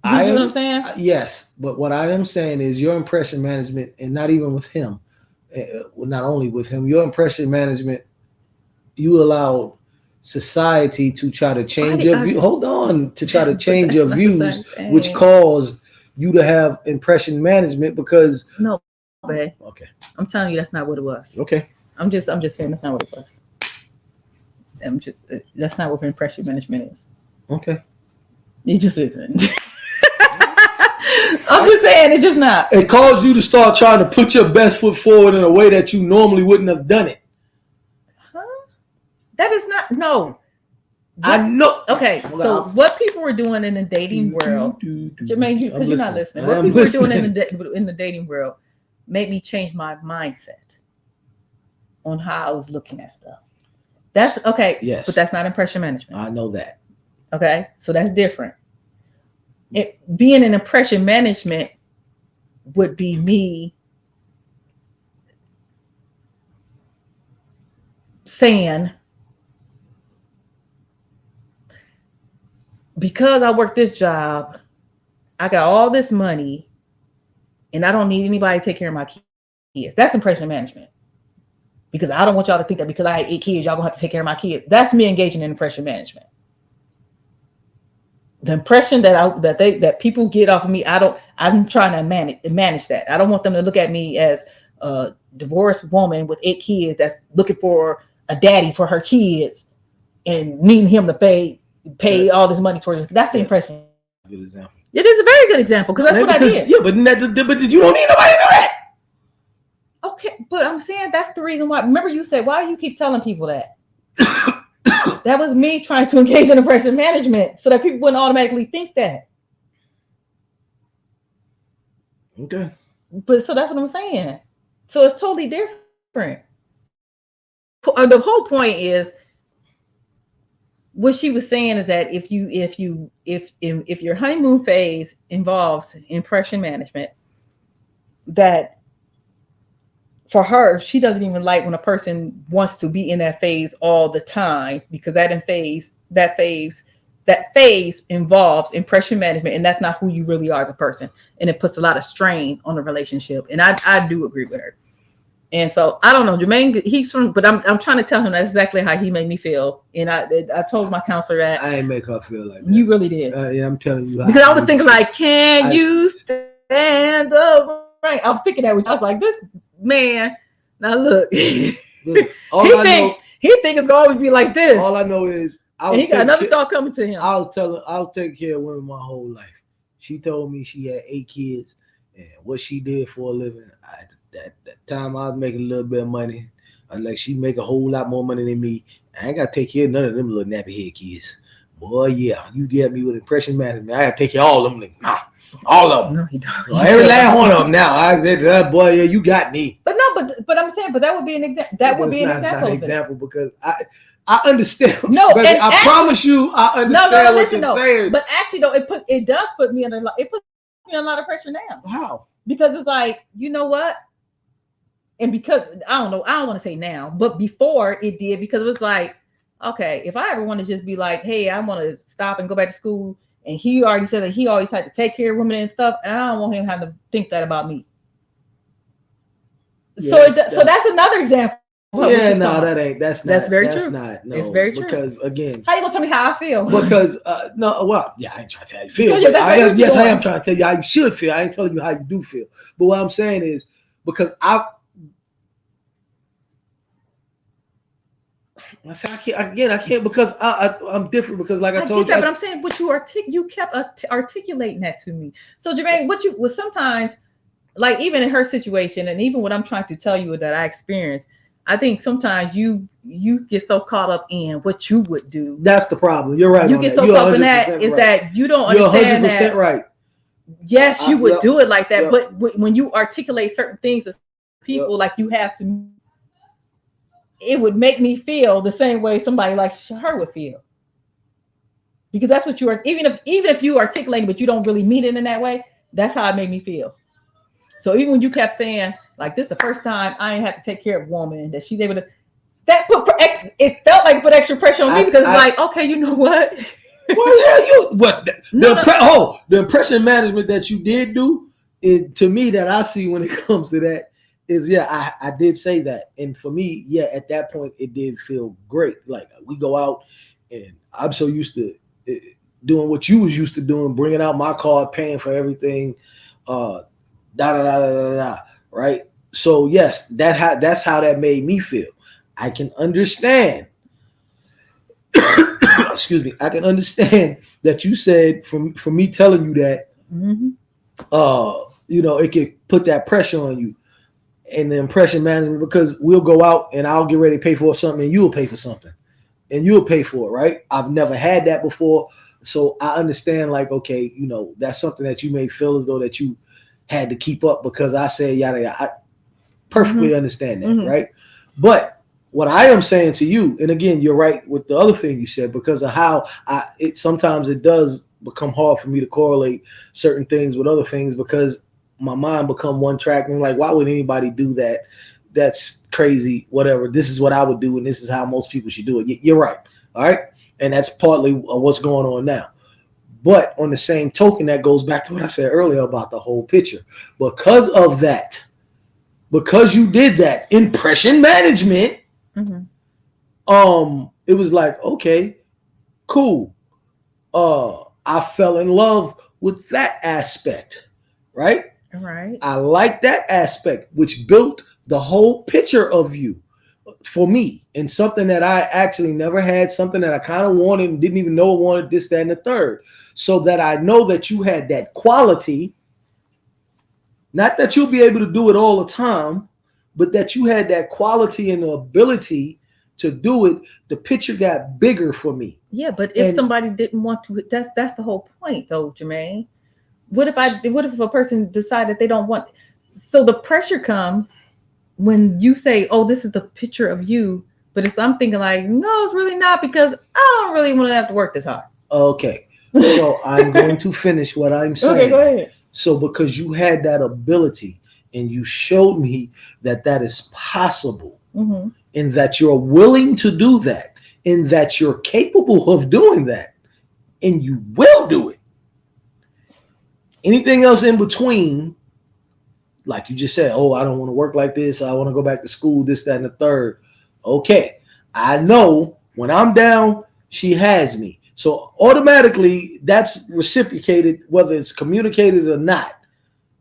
see what I'm saying? Yes, but what I am saying is your impression management, and not even with him, not only with him, your impression management, you allowed society to try to change your view. Hold on, to try to change your views, which caused you to have impression management because no. Babe. Okay. I'm telling you that's not what it was. Okay. I'm just saying that's not what it was. That's not what impression management is. Okay. It just isn't. I'm just saying it's just not. It caused you to start trying to put your best foot forward in a way that you normally wouldn't have done it. Huh? That is not I know. Okay, so what people were doing in the dating world, Jermaine, because you're not listening. What people were doing in the dating world made me change my mindset on how I was looking at stuff. That's okay. Yes. But that's not impression management. I know that. Okay. So that's different. Being in impression management would be me saying, because I work this job, I got all this money, and I don't need anybody to take care of my kids. That's impression management. Because I don't want y'all to think that because I had 8 kids, y'all gonna have to take care of my kids. That's me engaging in impression management. The impression that people get off of me, I'm trying to manage that. I don't want them to look at me as a divorced woman with 8 kids that's looking for a daddy for her kids and needing him to pay all this money towards it. That's the impression. Good example. It is a very good example because that's what I did. Yeah, but you don't need nobody to know that. Okay, but I'm saying that's the reason why. Remember, you said, why do you keep telling people that? That was me trying to engage in impression management so that people wouldn't automatically think that. Okay. But so that's what I'm saying. So it's totally different. The whole point is, what she was saying is that if your honeymoon phase involves impression management, that for her, she doesn't even like when a person wants to be in that phase all the time, because that phase involves impression management, and that's not who you really are as a person, and it puts a lot of strain on the relationship. And I do agree with her. And so I don't know, Jermaine, but I'm trying to tell him that's exactly how he made me feel. And I told my counselor that I ain't make her feel like that. You really did. Yeah, I'm telling you. Because I was thinking like, can you stand up? Right. I was thinking that, I was like, this man. Now look, he think it's gonna always be like this. All I know is he got another thought coming to him. I'll take care of women my whole life. She told me she had 8 kids, and what she did for a living. That time I was making a little bit of money. She make a whole lot more money than me. I ain't gotta take care of none of them little nappy head kids. Boy, yeah, you get me with impression management. I gotta take care of all of them. All of them. No, he don't. Every last one of them. Now, boy, yeah, you got me. But I'm saying, that would be an example. That would be an example. It's not an example because I understand. No, baby, I promise you, I understand what you're saying. But actually, though, it does put me under a lot of pressure now. How? Because it's like, you know what? And because I don't want to say now, but before it did, because it was like, okay, if I ever want to just be like, hey, I want to stop and go back to school, and he already said that he always had to take care of women and stuff, and I don't want him to have to think that about me. Yeah, so that's another example. Yeah, no, that's very true. It's very true. Because again, how you gonna tell me how I feel? Because I ain't trying to tell you feel. I am trying to tell you how you should feel. I ain't telling you how you do feel. But what I'm saying is because I can't because I'm different because like I told you. But I'm saying, but you kept articulating that to me. So Jermaine, sometimes, like even in her situation, and even what I'm trying to tell you that I experienced, I think sometimes you get so caught up in what you would do. That's the problem. You're right. You get so caught up in that is that you don't understand that. You're 100% right. Yes, you would do it like that, but when you articulate certain things to people, like you have to. It would make me feel the same way somebody like her would feel, because that's what you are. Even if you articulate, but you don't really mean it in that way, that's how it made me feel. So even when you kept saying like, "This is the first time I ain't have to take care of a woman," that she's able to, it felt like it put extra pressure on me because it's like, okay, you know what? The impression management that you did do, to me, that I see when it comes to that. I did say that. And for me, at that point, it did feel great. Like we go out and I'm so used to doing what you was used to doing, bringing out my card, paying for everything, right? So yes, that's how that made me feel. I can understand. Excuse me. I can understand that you said from me telling you that, it could put that pressure on you. And the impression management, because we'll go out and I'll get ready to pay for something and you'll pay for something and you'll pay for it, right? I've never had that before. So I understand like, okay, that's something that you may feel as though that you had to keep up because I said, yada, yada. I perfectly understand that, right? But what I am saying to you, and again, you're right with the other thing you said, because of how sometimes it does become hard for me to correlate certain things with other things because my mind become one track and I'm like, why would anybody do that? That's crazy, whatever. This is what I would do, and this is how most people should do it. You're right. All right. And that's partly what's going on now. But on the same token, that goes back to what I said earlier about the whole picture. Because of that, because you did that impression management, it was like, okay, cool. I fell in love with that aspect, right? Right. I like that aspect, which built the whole picture of you for me, and something that I actually never had, something that I kind of wanted and didn't even know I wanted, this, that, and the third. So that I know that you had that quality, not that you'll be able to do it all the time, but that you had that quality and the ability to do it. The picture got bigger for me. Yeah, but if somebody didn't want to, that's the whole point, though, Jermaine. What if a person decided they don't want? So the pressure comes when you say, "Oh, this is the picture of you," but I'm thinking like, no, it's really not, because I don't really want to have to work this hard. Okay, so I'm going to finish what I'm saying. Okay, go ahead. So because you had that ability and you showed me that that is possible, Mm-hmm. and that you're willing to do that, and that you're capable of doing that, and you will do it. Anything else in between, like you just said, oh, I don't want to work like this. I want to go back to school, this, that, and the third. Okay. I know when I'm down, she has me. So automatically that's reciprocated, whether it's communicated or not,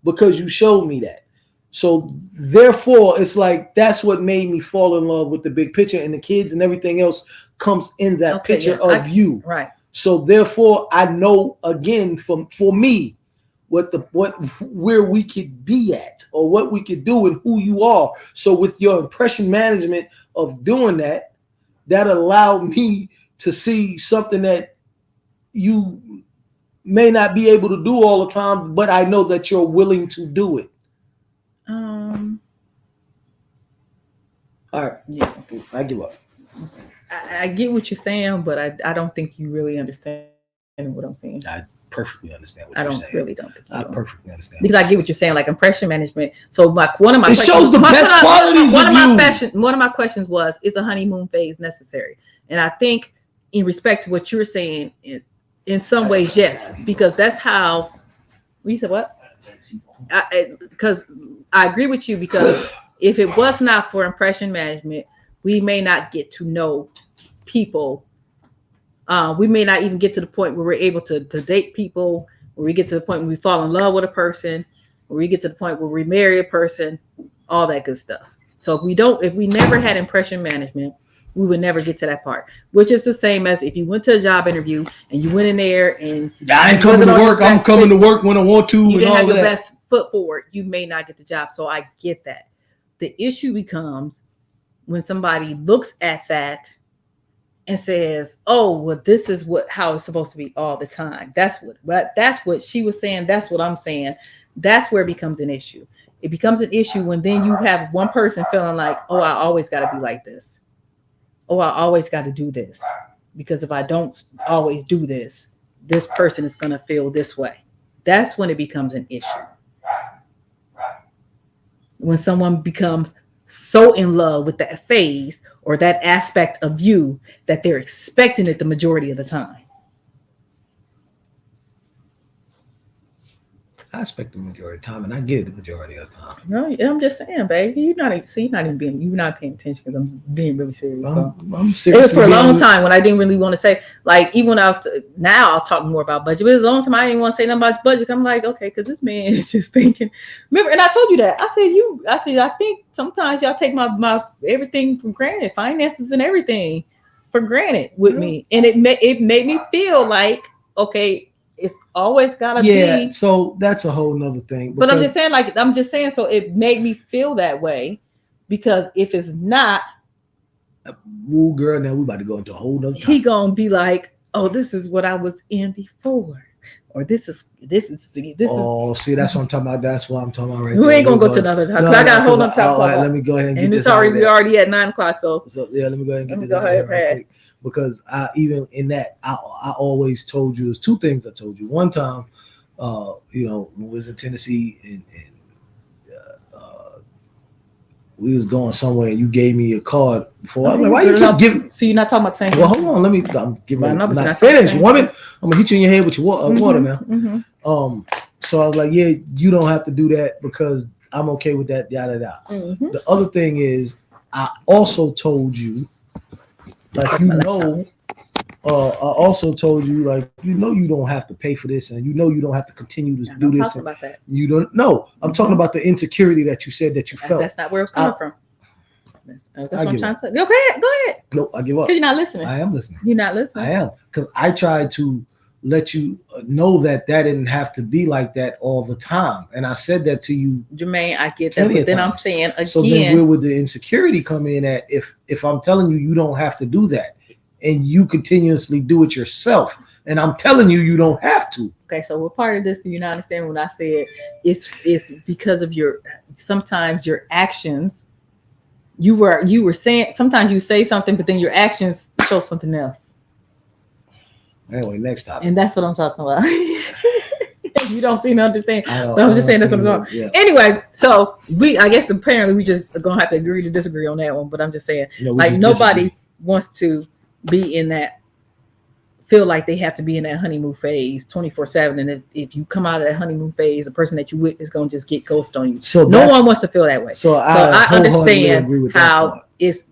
because you showed me that. So therefore, it's like that's what made me fall in love with the big picture, and the kids and everything else comes in that picture of you. Right. So therefore, I know again for me what where we could be at, or what we could do, and who you are. So with your impression management of doing that, that allowed me to see something that you may not be able to do all the time, but I know that you're willing to do it. All right. Yeah. I give up. I get what you're saying, but I don't think you really understand what I'm saying. I perfectly understand what you're saying. Really don't think I perfectly understand. Because I get what you're saying, like impression management. So like one of my it shows the best qualities of you. One of my questions was, is a honeymoon phase necessary? And I think in respect to what you're saying, in some ways, yes, because that's how you said what? Because I agree with you, because if it was not for impression management, we may not get to know people. We may not even get to the point where we're able to date people, where we get to the point where we fall in love with a person, where we get to the point where we marry a person, all that good stuff. So if we never had impression management, we would never get to that part, which is the same as if you went to a job interview and you went in there and I ain't coming to work. I'm coming to work when I want to. You didn't have your best foot forward. You may not get the job. So I get that. The issue becomes when somebody looks at that and says, "Oh, well, this is how it's supposed to be all the time." That's what she was saying. That's what I'm saying. That's where it becomes an issue. It becomes an issue when then you have one person feeling like, "Oh, I always got to be like this. Oh, I always got to do this, because if I don't always do this, this person is going to feel this way." That's when it becomes an issue. When someone becomes so in love with that phase or that aspect of you that they're expecting it the majority of the time. I expect the majority of the time, and I get it the majority of the time. No, I'm just saying, baby. You're not paying attention, because I'm being really serious. I'm serious. It was for a long time when I didn't really want to say, like, even when I was now I'll talk more about budget. But it was a long time I didn't want to say nothing about budget. I'm like, okay, because this man is just thinking. Remember, and I told you that. I said I think sometimes y'all take my everything for granted, finances and everything for granted with me, and it made me feel like, okay, it's always gotta be. Yeah, so that's a whole nother thing. But I'm just saying, so it made me feel that way, because if it's not, ooh, girl, now we about to go into a whole nother topic. He gonna be like, "Oh, this is what I was in before," or this is. Oh, see, that's what I'm talking about. That's what I'm talking about right now. We ain't gonna go to another topic. I got a whole nother topic. Right, let me go ahead and get this. And we're already at 9:00. So yeah, let me go ahead and get this out here real quick. Because even in that, I always told you, there's two things I told you. One time, when we was in Tennessee and we was going somewhere, and you gave me a card before. I'm like, why you keep giving? So you're not talking about the same. Well, hold on, I'm not finished, woman. I'm gonna hit you in your head with your water now. Mm-hmm. So I was like, yeah, you don't have to do that, because I'm okay with that. Yada yada. Mm-hmm. The other thing is, I also told you. Like, I also told you, like, you don't have to pay for this, and you don't have to continue to do this. About that. You don't. No, I'm talking about the insecurity that you said that you felt. That's not where it's coming from. That's what I'm trying to say. Go ahead. No, I give up. Because you're not listening. I am listening. You're not listening. I am, because I tried to let you know that didn't have to be like that all the time, and I said that to you, Jermaine. I get that, but then I'm saying again. So then where would the insecurity come in at if I'm telling you don't have to do that, and you continuously do it yourself, and I'm telling you don't have to? Okay, so what part of this do you not understand when I said it's because of sometimes your actions. You were saying, sometimes you say something, but then your actions show something else. Anyway, next topic. And that's what I'm talking about. You don't seem to understand. I But I'm just saying that's what I'm don't talking. see it. Anyway, so I guess apparently we just are gonna have to agree to disagree on that one. But I'm just saying, Yeah, we like just nobody disagree. wants to be in that, feel like they have to be in that honeymoon phase 24/7. And if you come out of that honeymoon phase, the person that you with is gonna just get ghost on you. So No one wants to feel that way. So I wholeheartedly agree understand with that how part. it's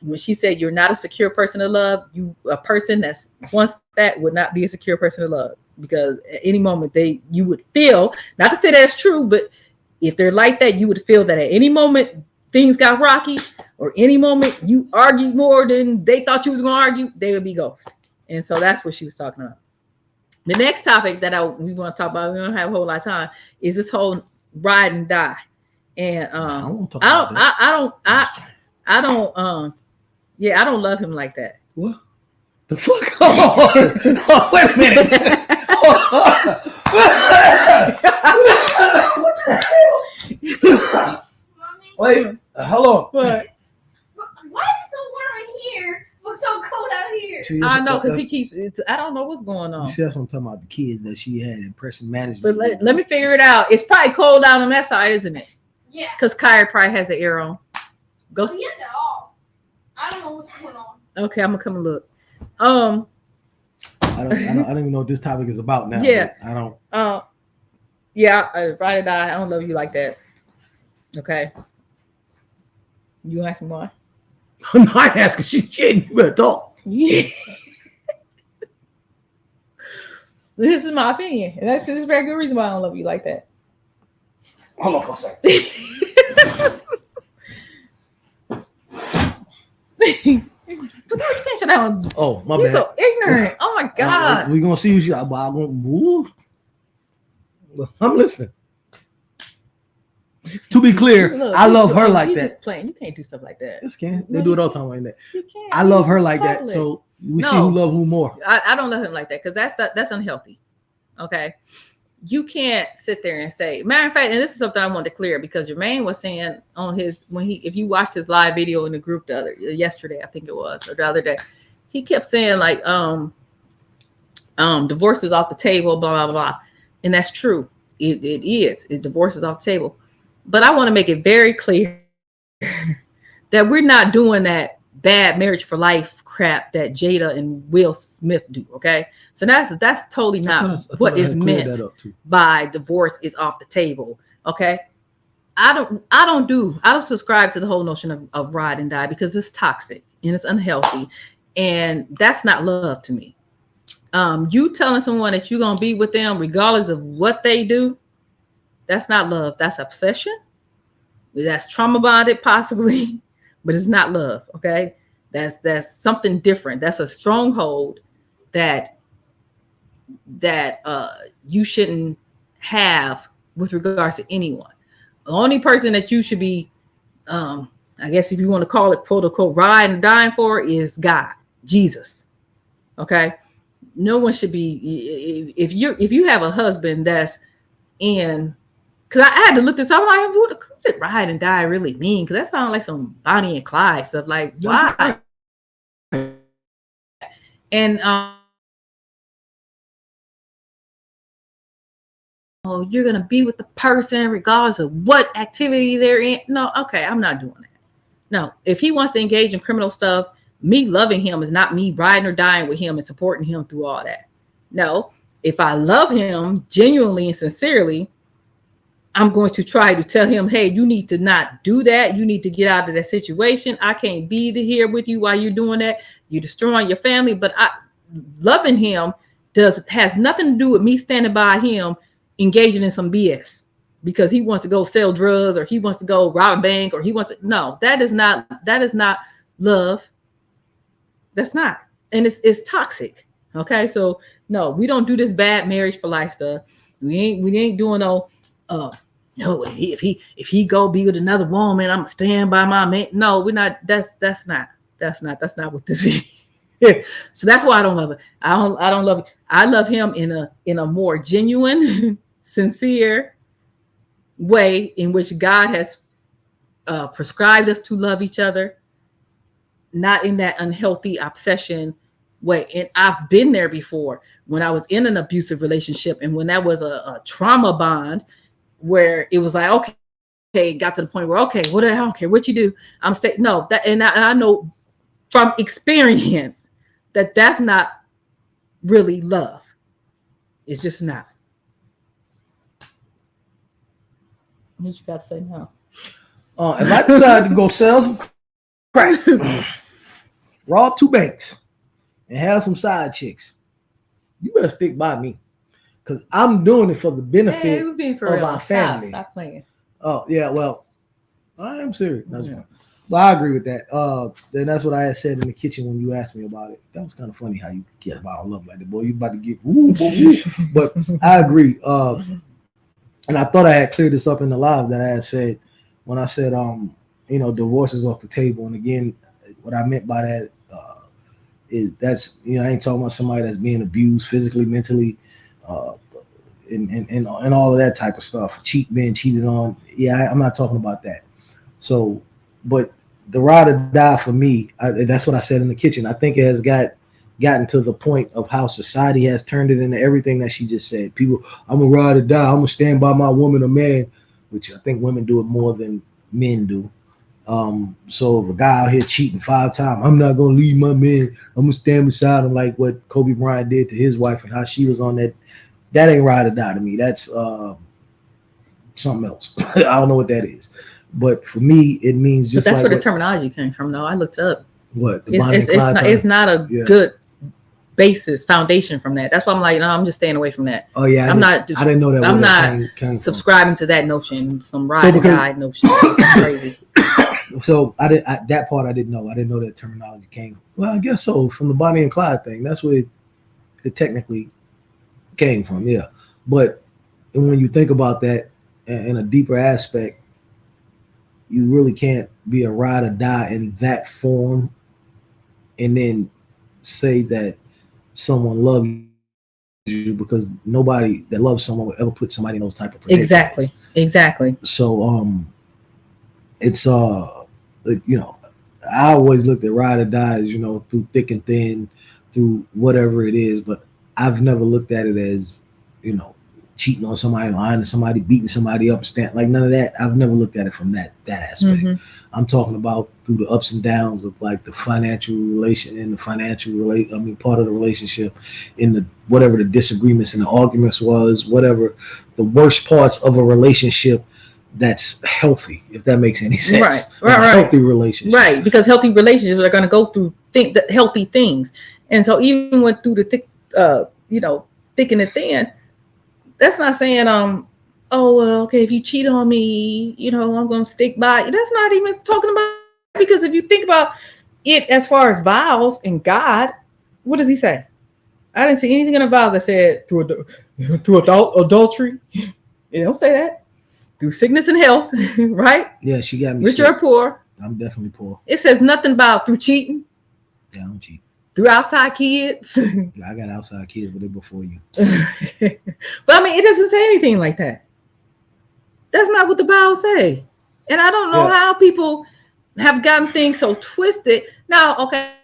when she said you're not a secure person to love. You a person that's wants that would not be a secure person to love, because at any moment you would feel, not to say that's true, but if they're like that, you would feel that at any moment things got rocky, or any moment you argued more than they thought you was gonna argue, they would be ghost. And so that's what she was talking about. The next topic that we want to talk about, we don't have a whole lot of time, is this whole ride and die. And I don't love him like that. What the fuck? Oh, wait a minute. What the hell? Mommy, Wait, hello. But why is it so warm in here? It's so cold out here. See, I know, because he keeps. I don't know what's going on. You see, that's what I'm talking about. The kids that she had in person management. But let me figure it out. It's probably cold out on that side, isn't it? Yeah. Because Kyrie probably has the air on. Go. He has it off. I don't know what's going on. Okay, I'm gonna come and look. I don't even know what this topic is about now. Yeah. I don't. Yeah, ride or die. I don't love you like that. Okay. You ask me why? I'm not asking. She's kidding. You better talk. Yeah. This is my opinion. And that's a very good reason why I don't love you like that. Hold on for a second. But you can't shut down. Oh, my You're bad. so ignorant. Oh my God. We're gonna see who she. I'm gonna move. I'm listening. To be clear, Look, I love her like you that. just playing. You can't do stuff like that. Yes, can No, they do you it all the time like that? You can't. I love her It's like that. public. So we see No. who love who more. I don't love him like that, because that's unhealthy. Okay. You can't sit there and say, matter of fact, and this is something I wanted to clear, because Jermaine was saying on his, if you watched his live video in the group yesterday, I think it was, or the other day, he kept saying like, divorce is off the table, blah, blah, blah. And that's true. It is. Divorce is off the table. But I want to make it very clear that we're not doing that bad marriage for life crap that Jada and Will Smith do. Okay. So that's totally not what is meant by divorce is off the table. Okay. I don't subscribe to the whole notion of ride and die, because it's toxic and it's unhealthy. And that's not love to me. You telling someone that you're going to be with them regardless of what they do, that's not love. That's obsession. That's trauma bonded possibly, but it's not love. Okay. That's something different. That's a stronghold that you shouldn't have with regards to anyone. The only person that you should be, I guess if you want to call it quote unquote ride and dying for, is God, Jesus. Okay. No one should be, if you have a husband that's in, because I had to look this up. I'm like, what did ride and die really mean? Because that sounds like some Bonnie and Clyde stuff. Like, why? And you're gonna be with the person regardless of what activity they're in. No, okay, I'm not doing that. No, if he wants to engage in criminal stuff, me loving him is not me riding or dying with him and supporting him through all that. No, if I love him genuinely and sincerely, I'm going to try to tell him, hey, you need to not do that. You need to get out of that situation. I can't be here with you while you're doing that. You're destroying your family. But loving him has nothing to do with me standing by him engaging in some BS because he wants to go sell drugs or he wants to go rob a bank or he wants to. No, that is not love. That's not. And it's toxic. Okay. So no, we don't do this bad marriage for life stuff. We ain't doing no, no, if he go be with another woman, I'm gonna stand by my man. No, we're not. That's not what this is. So that's why I don't love it. I don't love it. I love him in a more genuine, sincere way in which God has prescribed us to love each other, not in that unhealthy obsession way. And I've been there before when I was in an abusive relationship, and when that was a trauma bond where it was like, okay, it got to the point where, okay, I don't care what you do, I'm staying. No, that and I know from experience that that's not really love. It's just not. What you got to say now? If I decide to go sell some crack, rob 2 banks, and have some side chicks, you better stick by me, because I'm doing it for the benefit of our family. Stop playing. Oh yeah, well, I am serious. Yeah. But I agree with that. Then that's what I had said in the kitchen when you asked me about it. That was kind of funny how you get about love like that, boy. You about to get woo. But I agree. And I thought I had cleared this up in the live that I had said when I said, divorce is off the table. And again, what I meant by that is that's, I ain't talking about somebody that's being abused physically, mentally, and all of that type of stuff. Being cheated on. Yeah, I'm not talking about that. So, but the ride or die for me, that's what I said in the kitchen. I think it has gotten to the point of how society has turned it into everything that she just said. People, I'm gonna ride or die. I'm gonna stand by my woman or man, which I think women do it more than men do. So if a guy out here cheating 5 times, I'm not gonna leave my man. I'm gonna stand beside him, like what Kobe Bryant did to his wife and how she was on that. That ain't ride or die to me. That's something else. I don't know what that is. But for me, it means just. But that's like where the terminology came from, though. I looked it up. What? It's not a good foundation from that. That's why I'm like, no, I'm just staying away from that. Oh yeah, I didn't know that. I'm not subscribing to that notion. Some ride or die notion. It's crazy. So that part I didn't know. I didn't know that terminology came. Well, I guess so, from the Bonnie and Clyde thing. That's where it technically came from. Yeah, but when you think about that in a deeper aspect, you really can't be a ride or die in that form, and then say that someone loves you, because nobody that loves someone will ever put somebody in those type of predicaments. Exactly. So it's I always looked at ride or die as, through thick and thin, through whatever it is, but I've never looked at it as, cheating on somebody, lying to somebody, beating somebody up, like none of that. I've never looked at it from that aspect. Mm-hmm. I'm talking about through the ups and downs of like the financial relation and the part of the relationship, in the whatever the disagreements and the arguments was, whatever the worst parts of a relationship that's healthy, if that makes any sense. Right. Healthy relationship. Right, because healthy relationships are going to go through healthy things. And so even went through the thick, thick and the thin, that's not saying, okay, if you cheat on me, I'm going to stick by you. That's not even talking about, because if you think about it as far as vows and God, what does he say? I didn't see anything in the vows that said through adultery. It don't say that. Through sickness and health, right? Yeah, she got me. Rich or poor. I'm definitely poor. It says nothing about through cheating. Yeah, I don't cheat. Through outside kids. Yeah, I got outside kids, but they're before you. But I mean, it doesn't say anything like that. That's not what the Bible say. And I don't know how people have gotten things so twisted. Now, okay,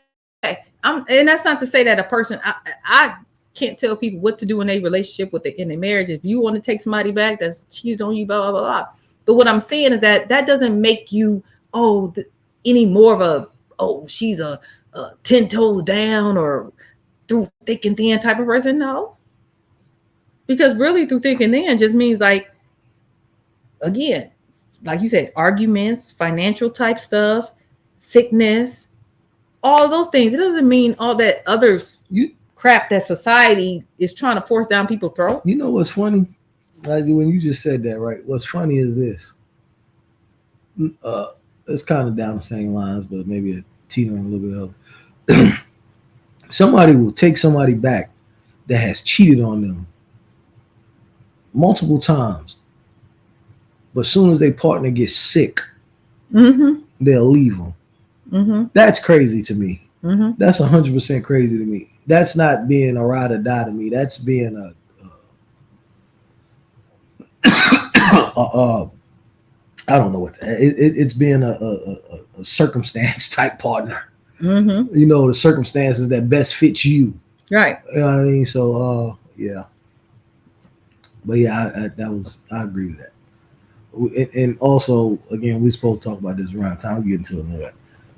and that's not to say that a person, I can't tell people what to do in a relationship in their marriage. If you want to take somebody back that's cheated on you, blah, blah, blah, blah. But what I'm saying is that doesn't make you, any more of she's a 10 toes down or through thick and thin type of person. No. Because really through thick and thin just means, like, again, like you said, arguments, financial type stuff, sickness, all those things. It doesn't mean all that others crap that society is trying to force down people's throat. You know what's funny? Like when you just said that, right? What's funny is this. It's kind of down the same lines, but maybe a teeter on a little bit of. Somebody will take somebody back that has cheated on them multiple times, but as soon as their partner gets sick, they'll leave them. Mm-hmm. That's crazy to me. Mm-hmm. That's 100% crazy to me. That's not being a ride or die to me. That's being I don't know what it's being a circumstance type partner. Mm-hmm. you know, the circumstances that best fits you. Right. You know what I mean? So, yeah. But yeah, I agree with that. And also, again, we're supposed to talk about this around time. We'll get into it later.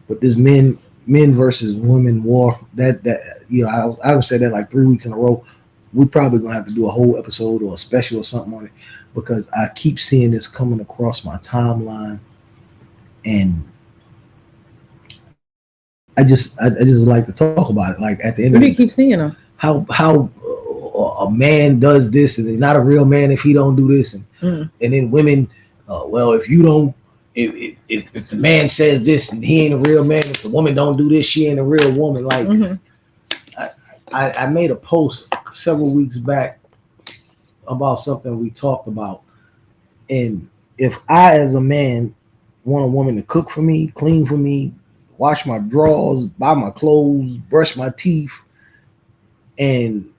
But this men versus women war, that you know, I would say that like 3 weeks in a row. We're probably gonna have to do a whole episode or a special or something on it because I keep seeing this coming across my timeline, and I just like to talk about it. Like at the end Who of do the you keep seeing them? how a man does this and he's not a real man if he don't do this, and then women, well, if you don't, if the man says this and he ain't a real man, if the woman don't do this, she ain't a real woman. Like I made a post several weeks back about something we talked about, and if I as a man want a woman to cook for me, clean for me, wash my drawers, buy my clothes, brush my teeth, and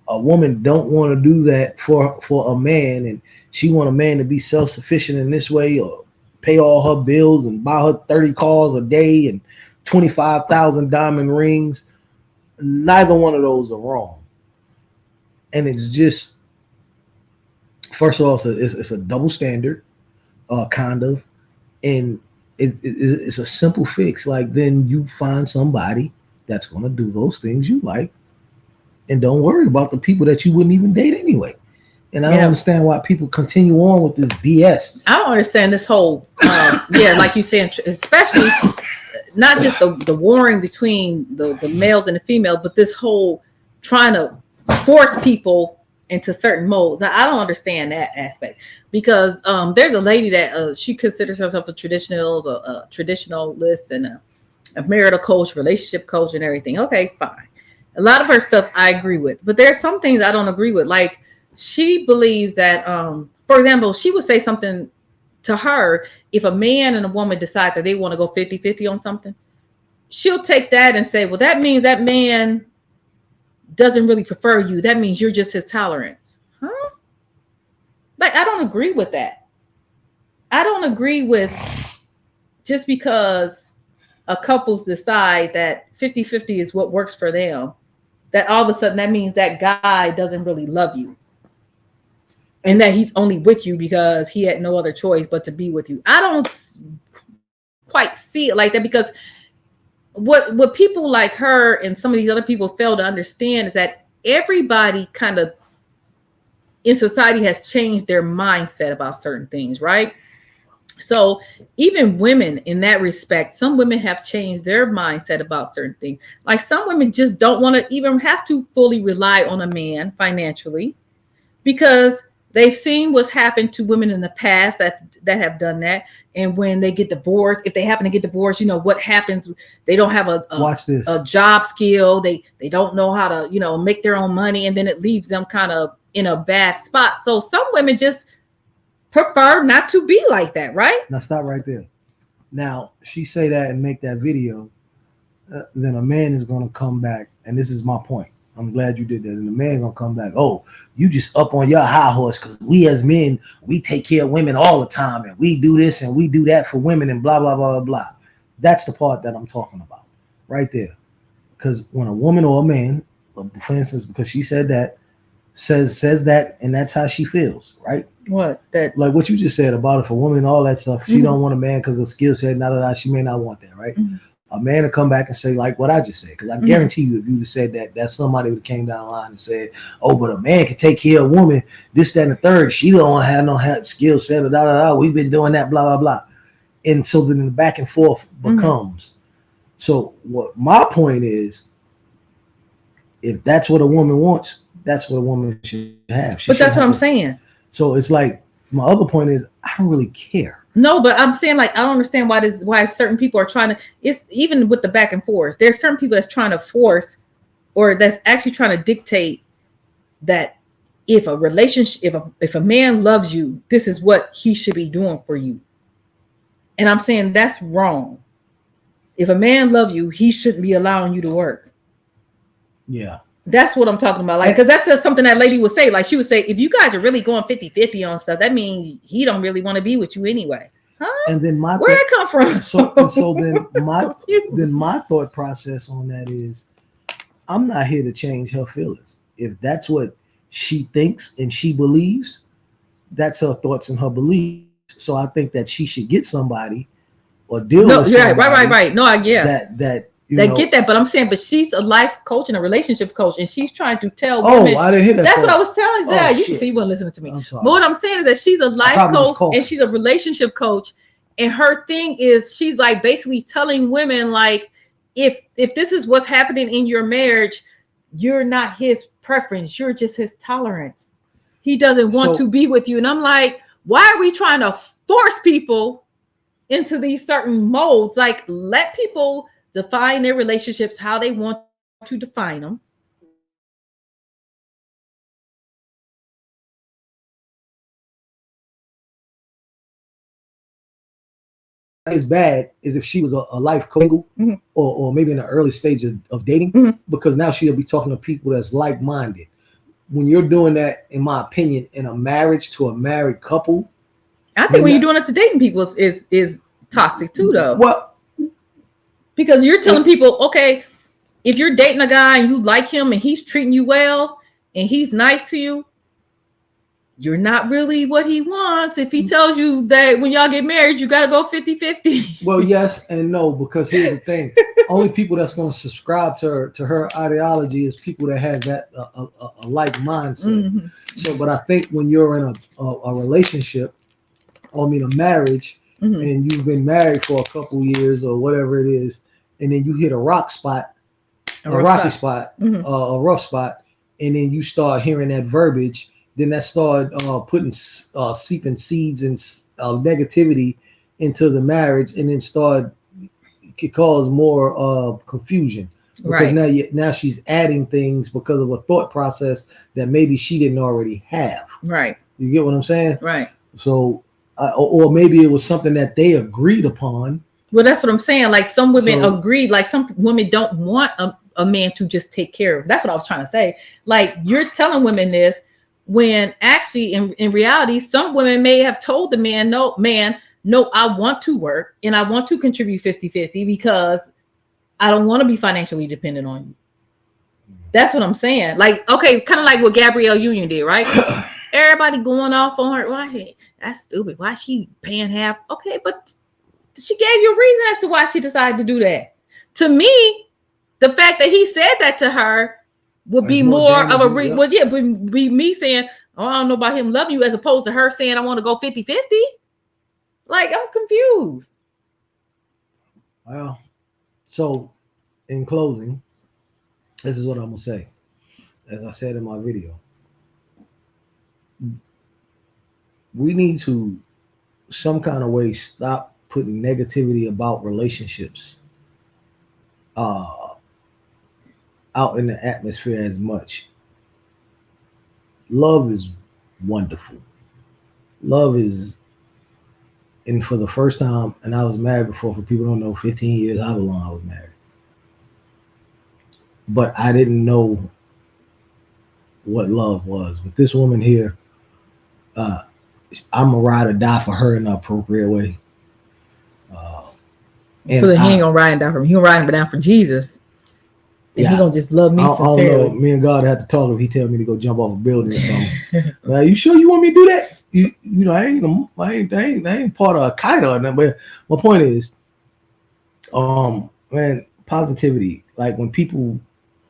a woman don't want to do that for a man, and she want a man to be self-sufficient in this way or pay all her bills and buy her 30 cars a day and 25,000 diamond rings, neither one of those are wrong. And it's just, first of all, it's a double standard, kind of, and it's a simple fix. Like, then you find somebody that's going to do those things you like, and don't worry about the people that you wouldn't even date anyway. And I don't understand why people continue on with this BS. I don't understand this whole, like you said, especially not just the warring between the males and the females, but this whole trying to force people into certain molds. Now, I don't understand that aspect because there's a lady that she considers herself a traditionalist and a marital coach, relationship coach, and everything. Okay, fine. A lot of her stuff I agree with, but there's some things I don't agree with. Like, she believes that, for example, she would say something to her, if a man and a woman decide that they want to go 50-50 on something, she'll take that and say, well, that means that man doesn't really prefer you. That means you're just his tolerance. Huh? Like, I don't agree with that. I don't agree with just because a couples decide that 50-50 is what works for them, that all of a sudden that means that guy doesn't really love you and that he's only with you because he had no other choice but to be with you. I don't quite see it like that, because what people like her and some of these other people fail to understand is that everybody kind of in society has changed their mindset about certain things, right? So even women in that respect, some women have changed their mindset about certain things. Like, some women just don't want to even have to fully rely on a man financially because they've seen what's happened to women in the past that have done that. And when they get divorced, if they happen to get divorced, you know what happens? They don't have a job skill. They don't know how to, you know, make their own money. And then it leaves them kind of in a bad spot. So some women just prefer not to be like that, right? Now stop right there. Now, she say that and make that video, then a man is going to come back, and this is my point. I'm glad you did that. And the man going to come back, oh, you just up on your high horse because we as men, we take care of women all the time, and we do this and we do that for women and blah, blah, blah, blah, blah. That's the part that I'm talking about right there. Because when a woman or a man, for instance, because she said that, says that, and that's how she feels, right? What? That, like what you just said about if a woman, all that stuff, she don't want a man because of skill set, she may not want that, right? A man to come back and say like what I just said, because I guarantee you, if you said that somebody would have came down the line and said, oh, but a man can take care of a woman, this, that, and the third, she don't have no skill set, we've been doing that, blah, blah, blah. And so then the back and forth becomes. So what my point is, if that's what a woman wants, that's what a woman should have. But that's what I'm saying. So it's like, my other point is, I don't really care. No, but I'm saying, like, I don't understand why certain people are trying to, it's even with the back and forth, there's certain people that's trying to force, or that's actually trying to dictate that if a relationship, if a man loves you, this is what he should be doing for you. And I'm saying that's wrong. If a man loves you, he shouldn't be allowing you to work. Yeah. That's what I'm talking about. Like, because that's just something that lady would say. Like, she would say, if you guys are really going 50-50 on stuff, that means he don't really want to be with you anyway. Huh? And then my Where'd that come from? so then Confused. my thought process on that is, I'm not here to change her feelings. If that's what she thinks and she believes, that's her thoughts and her beliefs. So I think that she should get somebody or deal No, with yeah, somebody right. No, I get that you they know. get that, but I'm saying, but she's a life coach and a relationship coach, and she's trying to tell Oh, women. I didn't hear that. That's part. what I was telling. Oh, Yeah, you shit. see, you weren't listening to me. I'm sorry. But what I'm saying is that she's a life probably was coach coughing. and she's a relationship coach, and her thing is she's like basically telling women like, if this is what's happening in your marriage, you're not his preference, you're just his tolerance. He doesn't want to be with you, and I'm like, why are we trying to force people into these certain molds? Like, let people define their relationships how they want to define them. As bad as if she was a life single, mm-hmm. or maybe in the early stages of dating, mm-hmm. because now she'll be talking to people that's like-minded. When you're doing that, in my opinion, in a marriage to a married couple, I think when you're doing it to dating people is toxic too, though. Well, because you're telling people, okay, if you're dating a guy and you like him and he's treating you well and he's nice to you, you're not really what he wants. If he tells you that when y'all get married, you got to go 50-50. Well, yes and no, because here's the thing. Only people that's going to subscribe to her ideology is people that have that a like mindset. Mm-hmm. So, but I think when you're in a relationship, a marriage, mm-hmm. and you've been married for a couple years or whatever it is, and then you hit a rocky spot, mm-hmm. A rough spot, and then you start hearing that verbiage, then that started seeping seeds and negativity into the marriage, and then could cause more confusion. Because now she's adding things because of a thought process that maybe she didn't already have. Right. You get what I'm saying? Right. So, or maybe it was something that they agreed upon. Well, that's what I'm saying. Like, some women agreed. Like, some women don't want a man to just take care of. That's what I was trying to say. Like, you're telling women this when actually in reality, some women may have told the man, no, I want to work and I want to contribute 50-50 because I don't want to be financially dependent on you. That's what I'm saying. Like, okay, kind of like what Gabrielle Union did, right? Everybody going off on her. Why? That's stupid. Why she paying half? Okay, but she gave you a reason as to why she decided to do that. To me, the fact that he said that to her would be more of a would be me saying, oh, I don't know about him loving you, as opposed to her saying, I want to go 50-50. Like, I'm confused. Well, so in closing, this is what I'm gonna say. As I said in my video, we need to some kind of way stop putting negativity about relationships out in the atmosphere as much. Love is wonderful. Love is, and for the first time, and I was married before, for people who don't know, 15 years, however long I was married. But I didn't know what love was. With this woman here, I'm a ride or die for her in the appropriate way. So then he ain't gonna ride and die for me. He gonna ride and down for Jesus. And he gonna just love me sincerely. I don't know. Me and God had to talk if he tell me to go jump off a building or something. Are you sure you want me to do that? You know, I ain't part of Al Qaeda or nothing. But my point is, man, positivity. Like, when people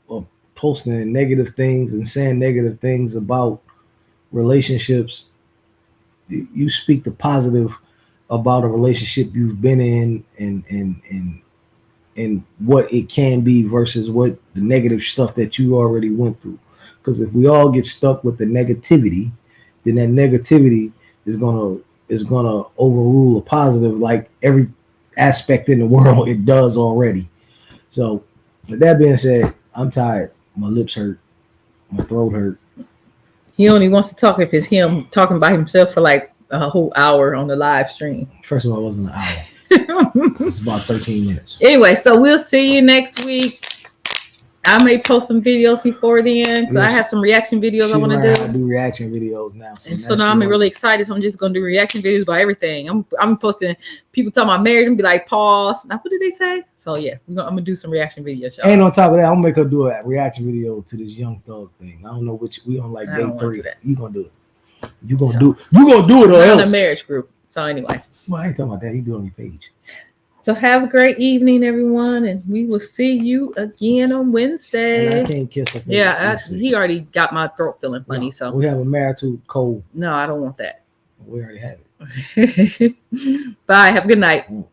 are posting negative things and saying negative things about relationships, you speak the positive about a relationship you've been in and what it can be versus what the negative stuff that you already went through. Because if we all get stuck with the negativity, then that negativity is gonna overrule a positive, like every aspect in the world it does already. So, with that being said, I'm tired. My lips hurt. My throat hurt. He only wants to talk if it's him talking by himself for like a whole hour on the live stream. First of all, it wasn't an hour. It's about 13 minutes. Anyway, so we'll see you next week. I may post some videos before then because I Yes. have some reaction videos I want learned to how do. reaction videos now. And so now I'm really excited. So I'm just gonna do reaction videos about everything. I'm posting people talking about marriage and be like, pause. Now what did they say? So yeah, I'm gonna do some reaction videos. Y'all. And on top of that, I'm gonna make her do a reaction video to this Young Thug thing. I don't know which we on like I day don't wanna 3. do that. You gonna do it. You gonna So- do it or I'm in a else. marriage group. So anyway. Well, I ain't talking about that. You do it on your page. So have a great evening, everyone, and we will see you again on And Wednesday. I can't kiss her. Yeah, he already got my throat feeling funny. No, So we have a marital code. no, I don't want that. We already have it. Bye. Have a good night. Mm.